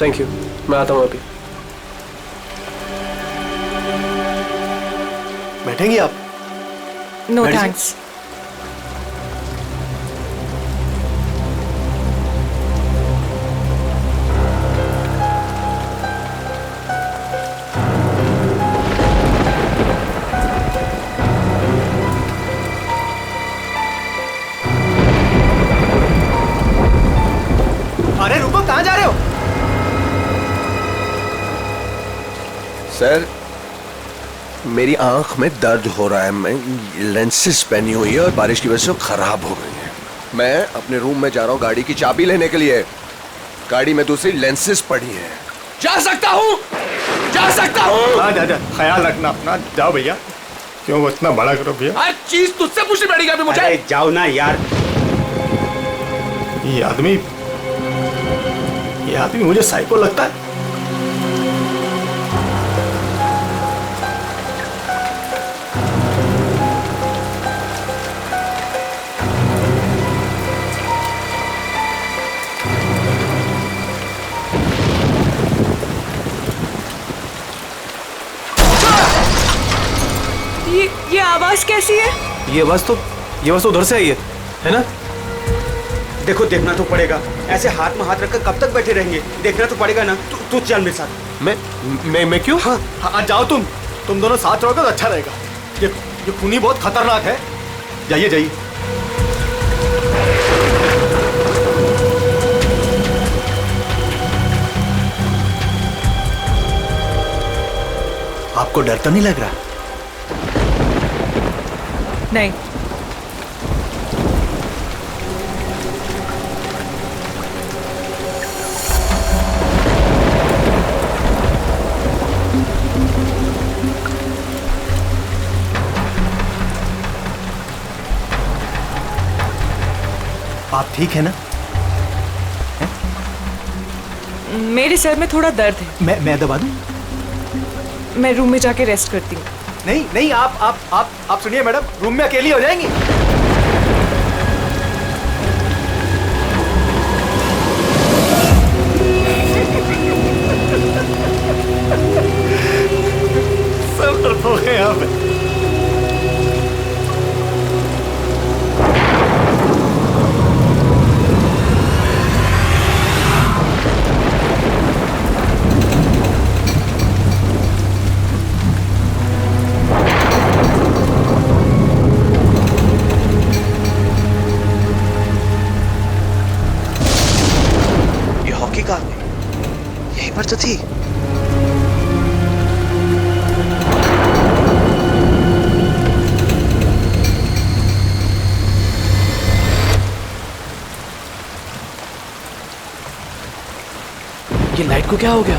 थैंक यू, मैं आता हूँ अभी। बैठेंगी आप? No thanks. अरे रुको, कहाँ जा रहे हो? सर, मेरी आंख में दर्द हो रहा है। मैं लेंसेज पहनी हुई है और बारिश की वजह से खराब हो गई है। मैं अपने रूम में जा रहा हूँ गाड़ी की चाबी लेने के लिए। गाड़ी में दूसरी लेंसेज पड़ी है। जा सकता हूँ, जा सकता हूँ। हाँ जा, ख्याल रखना अपना। जाओ भैया। क्यों इतना बड़ा करो भैया? हर चीज तुझसे पूछनी पड़ेगी अभी मुझे। अरे जाओ ना यार। ये आदमी मुझे साइको लगता है। ये आवाज कैसी है? ये आवाज तो उधर से आई है ना? देखो, देखना तो पड़ेगा। ऐसे हाथ में हाथ रखकर कब तक बैठे रहेंगे? देखना तो पड़ेगा ना। तू चल मेरे साथ। मैं क्यों? हाँ जाओ तुम दोनों साथ रहोगे तो अच्छा रहेगा। ये खूनी बहुत खतरनाक है। जाइए जाइए। आपको डर तो नहीं लग रहा? नहीं। आप ठीक है ना? मेरे सर में थोड़ा दर्द है। मैं दबा दूं? मैं रूम में जाके रेस्ट करती हूँ। नहीं, आप सुनिए मैडम, रूम में अकेली हो जाएंगी। सब डरपोक हैं यहाँ पे। यहीं पर तो थी। ये लाइट को क्या हो गया?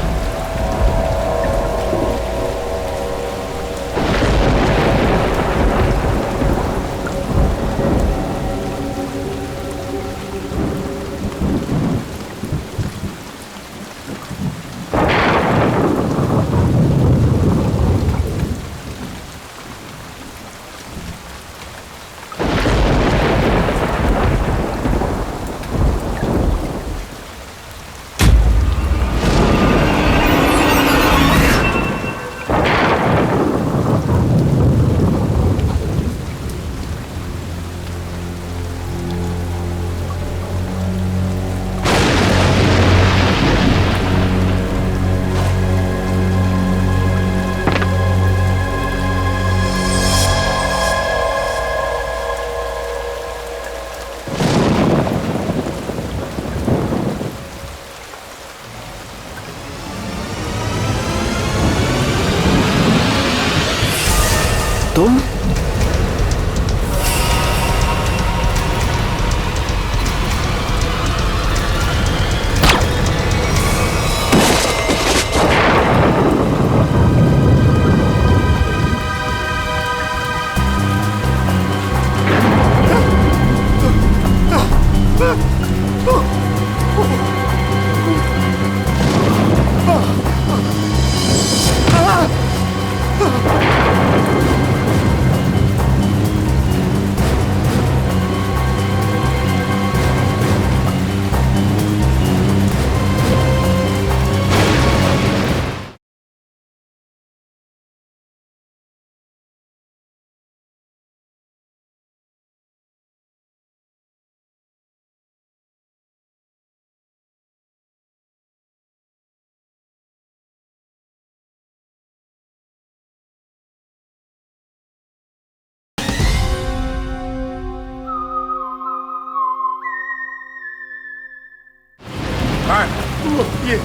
ये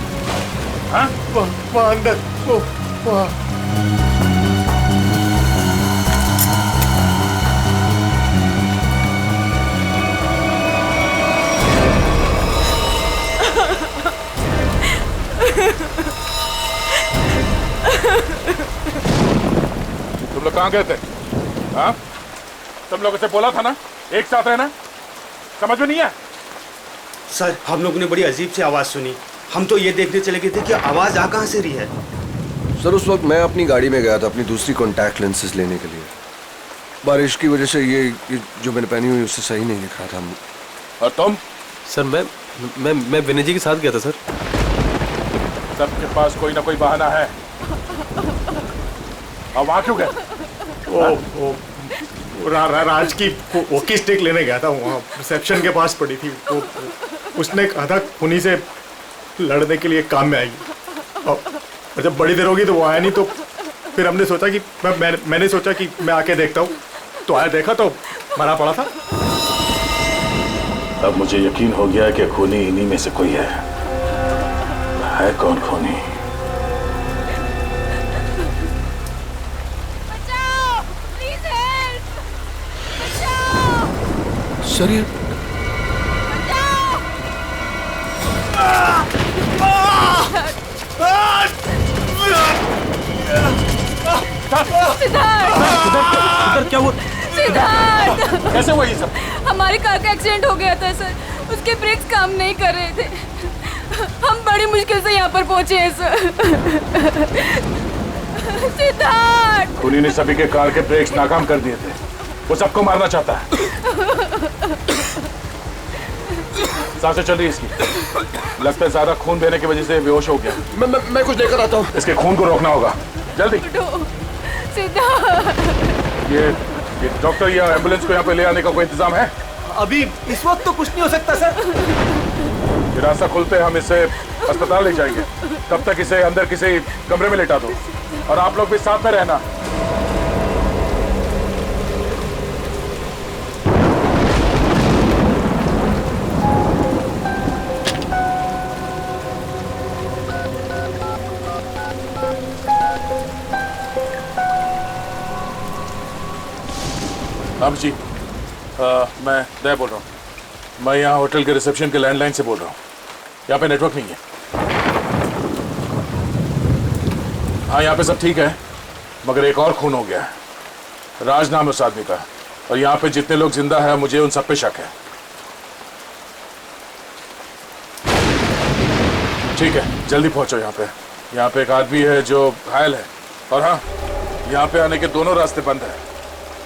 हाँ? वहाँ अंदर वो वहाँ तुम लोग कहाँ गए थे? हाँ? तुम लोगों से बोला था ना एक साथ रहना, समझ में नहीं है? सर हम लोगों ने बड़ी अजीब सी आवाज सुनी, हम तो ये देखने चले गए थे कि आवाज आ कहाँ से रही है। सर उस वक्त मैं अपनी गाड़ी में गया था अपनी दूसरी कॉन्टैक्ट लेंसेज लेने के लिए। बारिश की वजह से ये जो मैंने पहनी हुई उससे सही नहीं दिख रहा था। और तुम? सर मैं विनय जी के साथ गया था सर। सबके पास कोई ना कोई बहाना है। अब वहाँ क्यों गए? राज की वॉकी स्टिक लेने गया था, वहाँ रिसेप्शन के पास पड़ी थी। वो उसने कहा था खूनी से लड़ने के लिए काम में आएगी, और जब बड़ी देर होगी तो वो आया नहीं। तो फिर हमने सोचा कि मैंने सोचा कि मैं आके देखता हूँ, तो आया, देखा तो मरा पड़ा था। अब मुझे यकीन हो गया कि खूनी इन्हीं में से कोई है कौन खूनी? सर ये सिद्धार्थ क्या हुआ? सिद्धार्थ कैसे हुआ ये सब? हमारी कार का एक्सीडेंट हो गया था सर, उसके ब्रेक्स काम नहीं कर रहे थे, हम बड़ी मुश्किल से यहाँ पर पहुंचे हैं सर। सिद्धार्थ खूनी ने सभी के कार के ब्रेक्स नाकाम कर दिए थे, वो सबको मारना चाहता है। सांसें चल रही है इसकी, लगता है ज्यादा खून देने की वजह से बेहोश हो गया। मैं कुछ लेकर आता हूँ। इसके खून को रोकना होगा जल्दी। सिद्धार्थ ये डॉक्टर या एम्बुलेंस को यहाँ पे ले आने का कोई इंतजाम है? अभी इस वक्त तो कुछ नहीं हो सकता सर। ये रास्ता खुलते हम इसे अस्पताल ले जाएंगे, तब तक इसे अंदर किसी कमरे में लेटा दो, और आप लोग भी साथ में रहना। अब जी मैं दया बोल रहा हूँ। मैं यहाँ होटल के रिसेप्शन के लैंडलाइन से बोल रहा हूँ। यहाँ पे नेटवर्क नहीं है। हाँ यहाँ पे सब ठीक है, मगर एक और खून हो गया है। राज नाम है उस आदमी का, और यहाँ पे जितने लोग जिंदा हैं मुझे उन सब पे शक है। ठीक है, जल्दी पहुँचो यहाँ पे। यहाँ पे एक आदमी है जो घायल है, और हाँ यहाँ पे आने के दोनों रास्ते बंद है।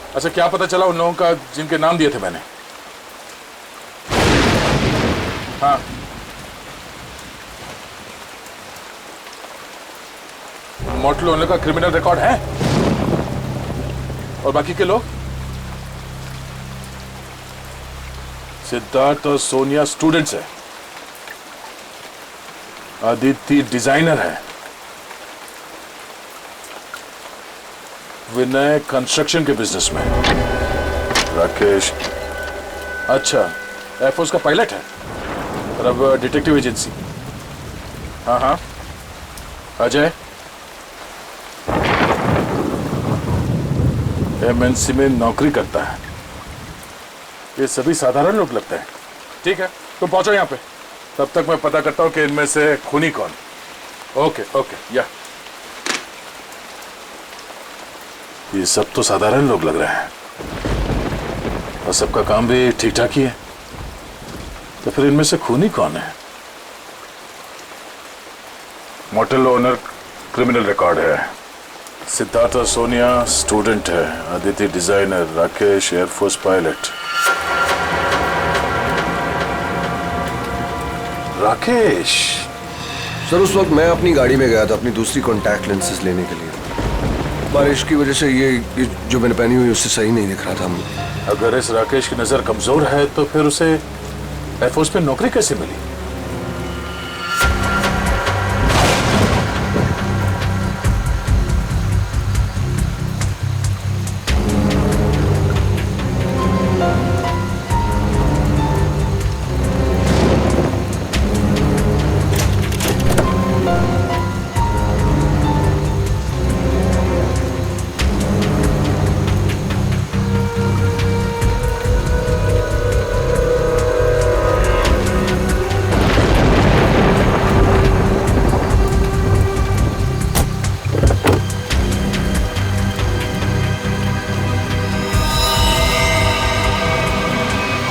अच्छा क्या पता चला उन लोगों का जिनके नाम दिए थे मैंने? हाँ मोटल ओनर का क्रिमिनल रिकॉर्ड है, और बाकी के लोग? सिद्धार्थ और सोनिया स्टूडेंट्स है, आदित्य डिजाइनर है, विनय कंस्ट्रक्शन के बिजनेस में, राकेश अच्छा एयरफोर्स का पायलट है, और अब डिटेक्टिव एजेंसी। हाँ हाँ अजय एमएनसी में नौकरी करता है। ये सभी साधारण लोग लगते हैं। ठीक है तुम पहुंचो यहाँ पे, तब तक मैं पता करता हूँ कि इनमें से खूनी कौन। ओके ओके या ये सब तो साधारण लोग लग रहे हैं, और सबका काम भी ठीक ठाक ही है, तो फिर इनमें से खूनी कौन है? मोटल ओनर क्रिमिनल रिकॉर्ड है, सिद्धार्थ और सोनिया स्टूडेंट है, Aditya designer, Rakesh air force pilot. Rakesh sir उस वक्त मैं अपनी गाड़ी में गया था अपनी दूसरी कॉन्टैक्ट लेंसेज लेने के लिए। बारिश की वजह से ये जो मैंने पहनी हुई उससे सही नहीं दिख रहा था। अगर इस राकेश की नजर कमजोर है तो फिर उसे एयरफोर्स में नौकरी कैसे मिली?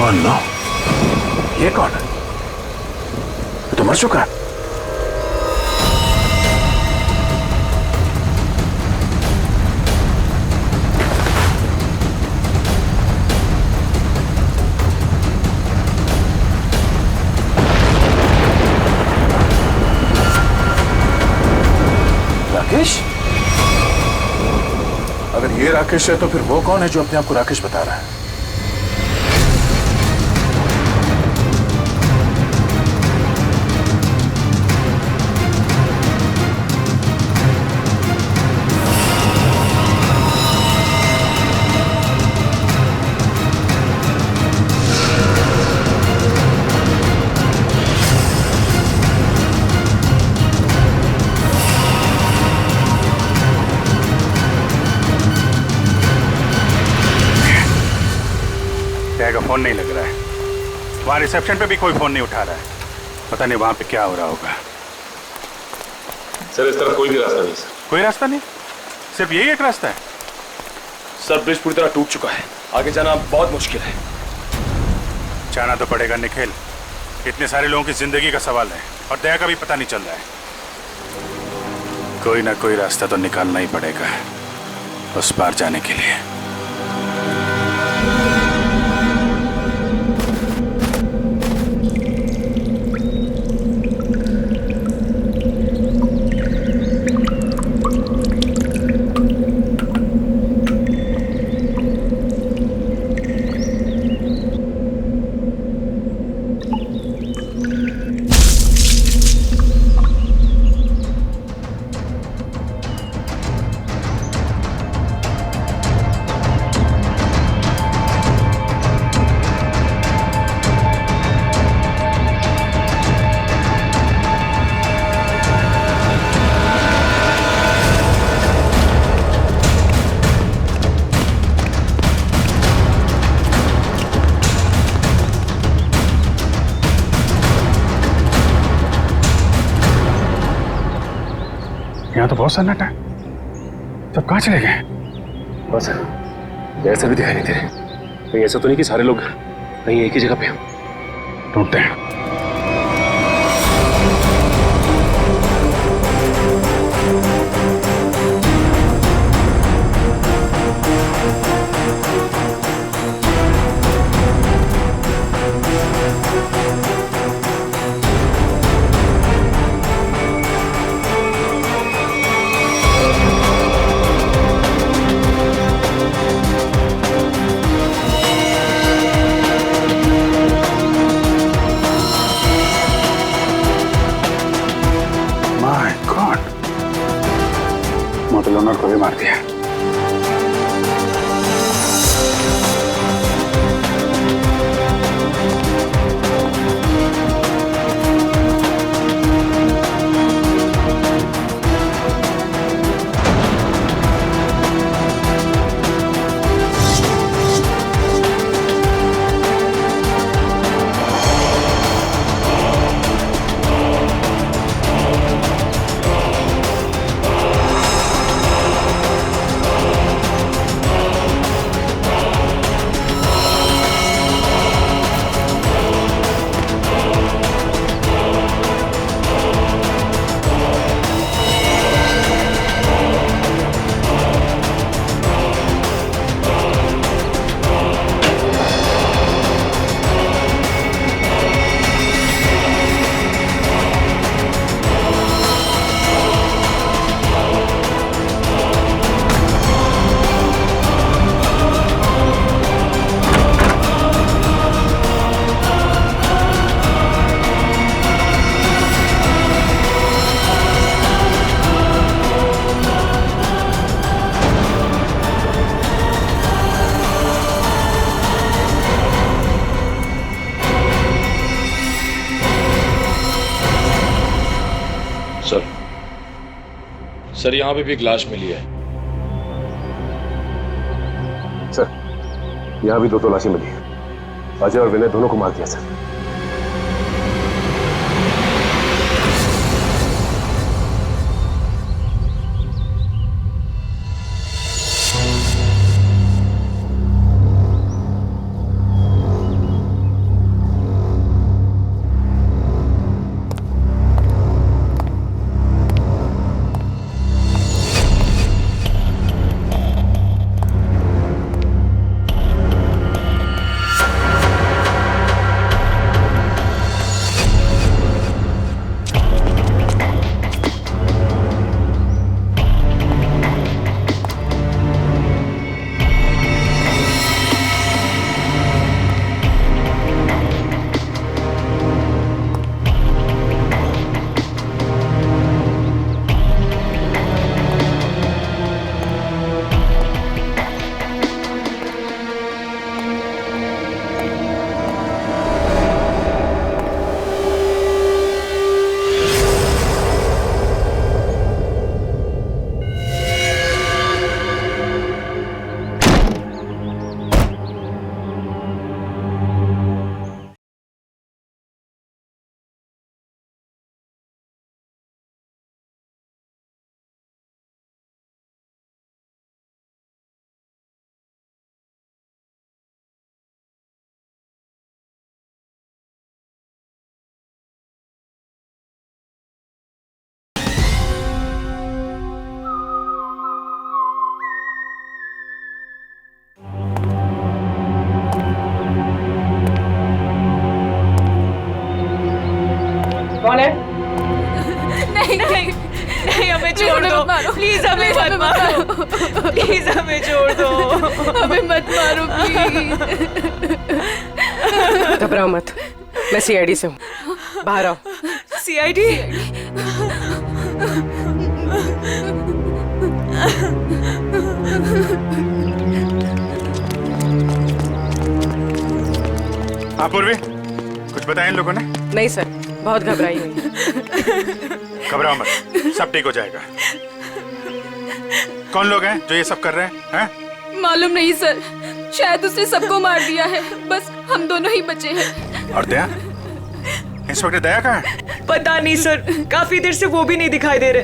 Oh no, ये कौन है? ये तो मर चुका है। राकेश? अगर ये राकेश है तो फिर वो कौन है जो अपने आप को राकेश बता रहा है? का फोन नहीं लग रहा है, वहां रिसेप्शन पे भी कोई फोन नहीं उठा रहा है। पता नहीं वहां पे क्या हो रहा होगा। सर इस तरफ कोई भी रास्ता नहीं सर। कोई रास्ता नहीं, सिर्फ यही एक रास्ता है। सर ब्रिज पूरी तरह टूट चुका है, आगे जाना बहुत मुश्किल है। जाना तो पड़ेगा निखिल, इतने सारे लोगों की जिंदगी का सवाल है और दया का भी पता नहीं चल रहा है। कोई ना कोई रास्ता तो निकालना ही पड़ेगा उस पार जाने के लिए। यहाँ तो बहुत सन्नाटा है, सब कहाँ चले गए? बस ऐसा भी दिखाई नहीं दे रहे। कहीं ऐसा तो नहीं कि सारे लोग कहीं एक ही जगह पे हैं? ढूंढते हैं। मोटल ओनर को भी मार दिया। सर यहाँ पे भी एक लाश मिली है। सर यहाँ भी 2 लाशें मिली है। अजय और विनय दोनों को मार दिया सर। प्लीज हमें मत मारो, प्लीज हमें छोड़ दो, हमें मत मारो प्लीज। घबराओ मत, मैं सीआईडी से हूँ, बाहर आओ। सीआईडी? हाँ पूर्वी, कुछ बताया इन लोगों ने? नहीं सर, बहुत घबराई हुई। घबराओ मत, सब ठीक हो जाएगा। कौन लोग हैं जो ये सब कर रहे हैं? मालूम नहीं सर, शायद उसने सबको मार दिया है, बस हम दोनों ही बचे हैं। और दया? इंस्पेक्टर दया कहाँ है? पता नहीं सर, काफी देर से वो भी नहीं दिखाई दे रहे।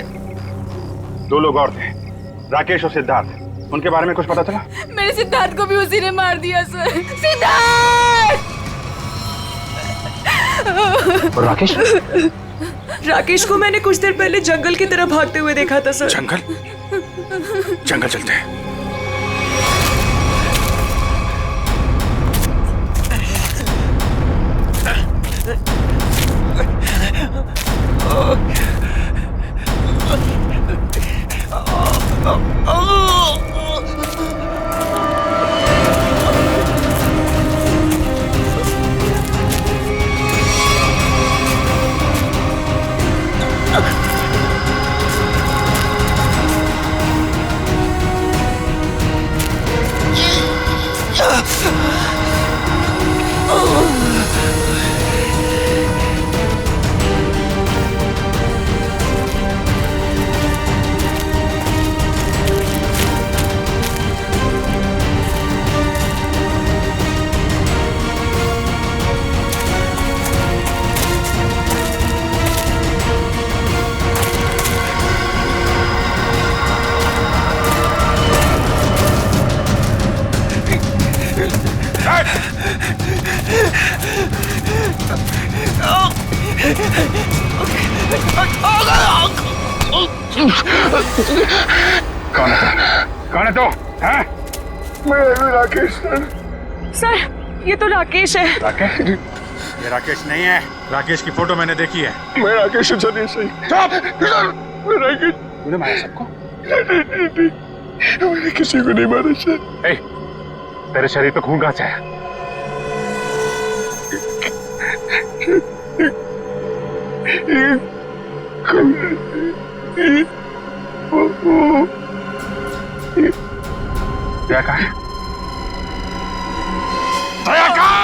2 लोग और थे, राकेश और सिद्धार्थ, उनके बारे में कुछ पता चला? मेरे सिद्धार्थ को भी उसी ने मार दिया सर। सिद्धार्थ! और राकेश? राकेश को मैंने कुछ देर पहले जंगल की तरफ भागते हुए देखा था सर। जंगल? जंगल चलते हैं। कौन है तो? हैं? मैं राकेश सर, ये तो राकेश है। राकेश? ये राकेश नहीं है, राकेश की फोटो मैंने देखी है। मैं राकेश हूँ सर, ये सही। चुप! मैं राकेश। तूने मारा सबको? मैंने किसी को नहीं मारा सर। तेरे शरीर पे खून कहाँ से है? क्या कहा? दया कहाँ?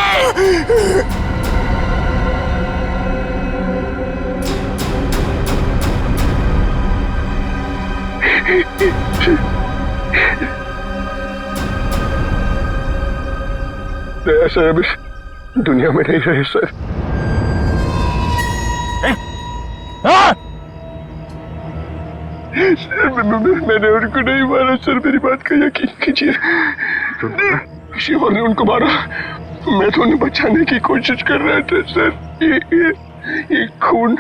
दया सर अभी दुनिया में नहीं रहे सर। मैंने उनको नहीं मारा सर, मेरी बात का यकीन कीजिए। किसी और ने उनको मारा, मैं तो उन्हें बचाने की कोशिश कर रहा था सर। ये खून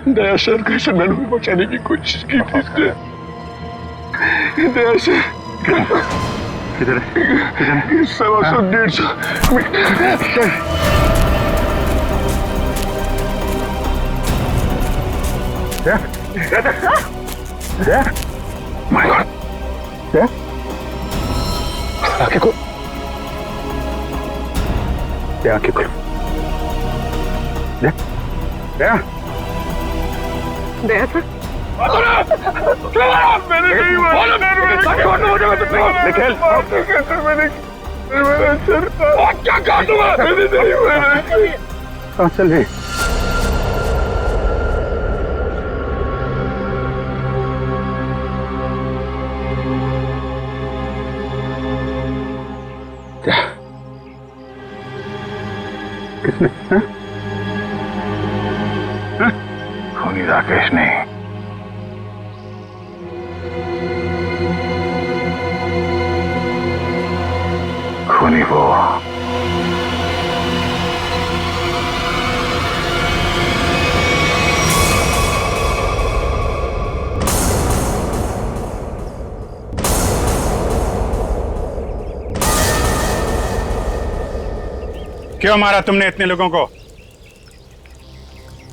दया सर का सर, मैंने उन्हें बचाने की कोशिश की थी सर। दया सर किधर है? 100-150 माय गॉड! आंखें खोल, आंखें खोल। दया सर, मैंने नहीं मारा। निखिल, क्या कहा तुम्हें? मैंने नहीं मारा। कहाँ चल रही? किसने? खूनी राकेश नहीं, खूनी वो। क्यों मारा तुमने इतने लोगों को?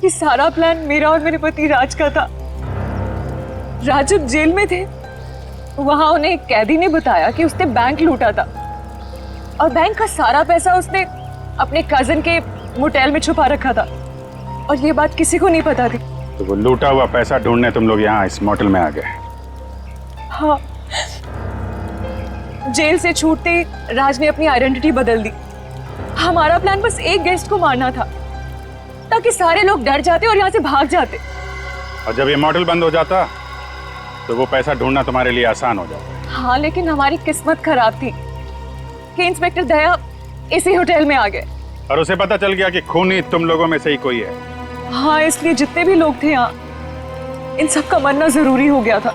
ये सारा प्लान मेरा और मेरे पति राज का था। राज जब जेल में थे वहां उन्हें एक कैदी ने बताया कि उसने बैंक लूटा था और बैंक का सारा पैसा उसने अपने कजन के मोटेल में छुपा रखा था और ये बात किसी को नहीं पता थी। तो वो लूटा हुआ पैसा ढूंढने तुम लोग यहाँ इस मोटेल में आ गए? हाँ, जेल से छूटते ही राज ने अपनी आइडेंटिटी बदल दी। हमारा प्लान बस एक गेस्ट को मारना था ताकि सारे लोग डर जाते और यहाँ से भाग जाते। और जब ये मोटेल बंद हो जाता तो वो पैसा ढूंढना तुम्हारे लिए आसान हो जाता। हाँ, लेकिन हमारी किस्मत खराब थी कि इंस्पेक्टर दया इसी होटल में आ गए और उसे पता चल गया कि खूनी तुम लोगों में से ही कोई है। हाँ, इसलिए जितने भी लोग थे यहाँ इन सब का मरना जरूरी हो गया था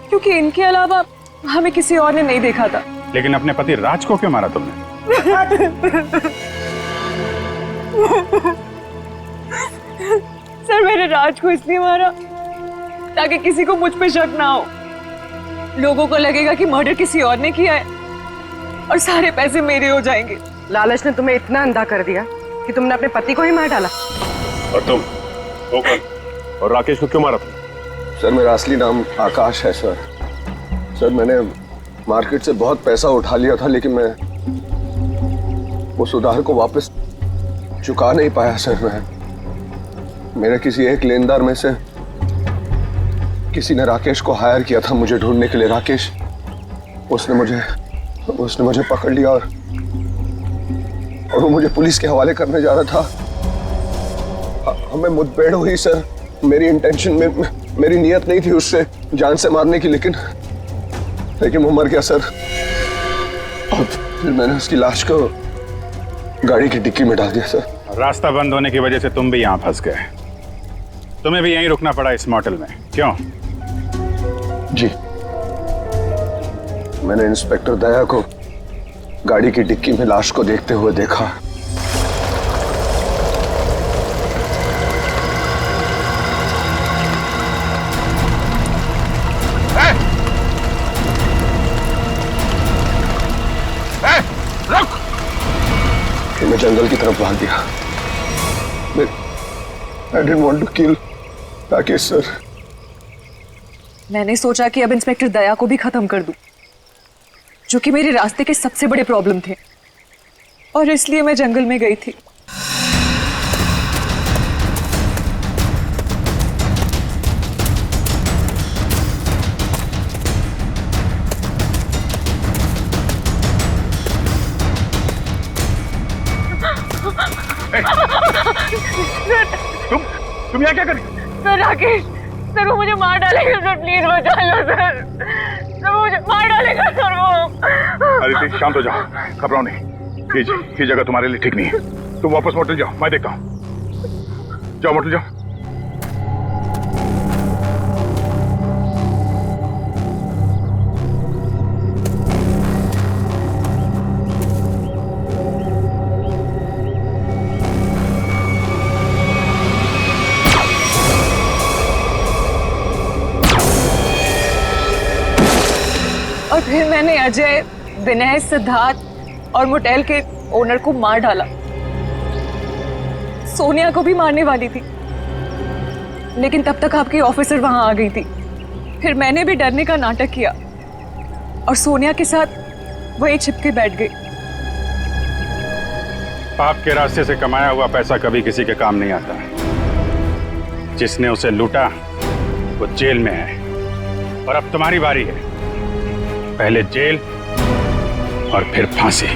क्योंकि इनके अलावा हमें किसी और ने नहीं देखा था। लेकिन अपने पति राज को क्यों मारा तुमने? सर, मैंने राज को इसलिए मारा ताकि किसी को मुझ पे शक ना हो। लोगों को लगेगा कि मर्डर किसी और ने किया है और सारे पैसे मेरे हो जाएंगे। लालच ने तुम्हें इतना अंधा कर दिया कि तुमने अपने पति को ही मार डाला। और तुम वो कौन? और राकेश को क्यों मारा तुम? सर, मेरा असली नाम आकाश है सर। सर, मैंने मार्केट से बहुत पैसा उठा लिया था लेकिन मैं उस उधार को वापस चुका नहीं पाया सर। मेरे किसी एक लेनदार में से किसी ने राकेश को हायर किया था मुझे ढूंढने के लिए। राकेश उसने मुझे पकड़ लिया और वो मुझे पुलिस के हवाले करने जा रहा था। हमें मुठभेड़ हुई सर। मेरी इंटेंशन में मेरी नियत नहीं थी उससे जान से मारने की, लेकिन वो मर गया सर। और फिर मैंने उसकी लाश को गाड़ी की डिक्की में डाल दिया सर। रास्ता बंद होने की वजह से तुम भी यहाँ फंस गए। तुम्हें भी यहीं रुकना पड़ा इस मोटेल में, क्यों? जी, मैंने इंस्पेक्टर दया को गाड़ी की डिक्की में लाश को देखते हुए देखा। फिर मैं जंगल की तरफ भाग गया। I didn't want to kill Rakesh sir. मैंने सोचा कि अब इंस्पेक्टर दया को भी खत्म कर दूं, जो कि मेरे रास्ते के सबसे बड़े प्रॉब्लम थे, और इसलिए मैं जंगल में गई थी। तुम यहाँ क्या कर रही? सर, राकेश सर, वो मुझे मार डालेगा सर, प्लीज बचा लो सर। सर, वो मुझे मार डालेगा सर वो। अरे शांत हो जाओ, घबराओ नहीं। ये जगह तुम्हारे लिए ठीक नहीं है। तुम वापस मोटेल जाओ, मैं देखता हूँ। जाओ मोटेल जाओ। और फिर मैंने अजय, विनय, सिद्धार्थ और मोटेल के ओनर को मार डाला। सोनिया को भी मारने वाली थी, लेकिन तब तक आपकी ऑफिसर वहां आ गई थी। फिर मैंने भी डरने का नाटक किया और सोनिया के साथ वहीं छिप के बैठ गई। पाप के रास्ते से कमाया हुआ पैसा कभी किसी के काम नहीं आता। जिसने उसे लूटा वो जेल में है और अब तुम्हारी बारी है। पहले जेल और फिर फांसी।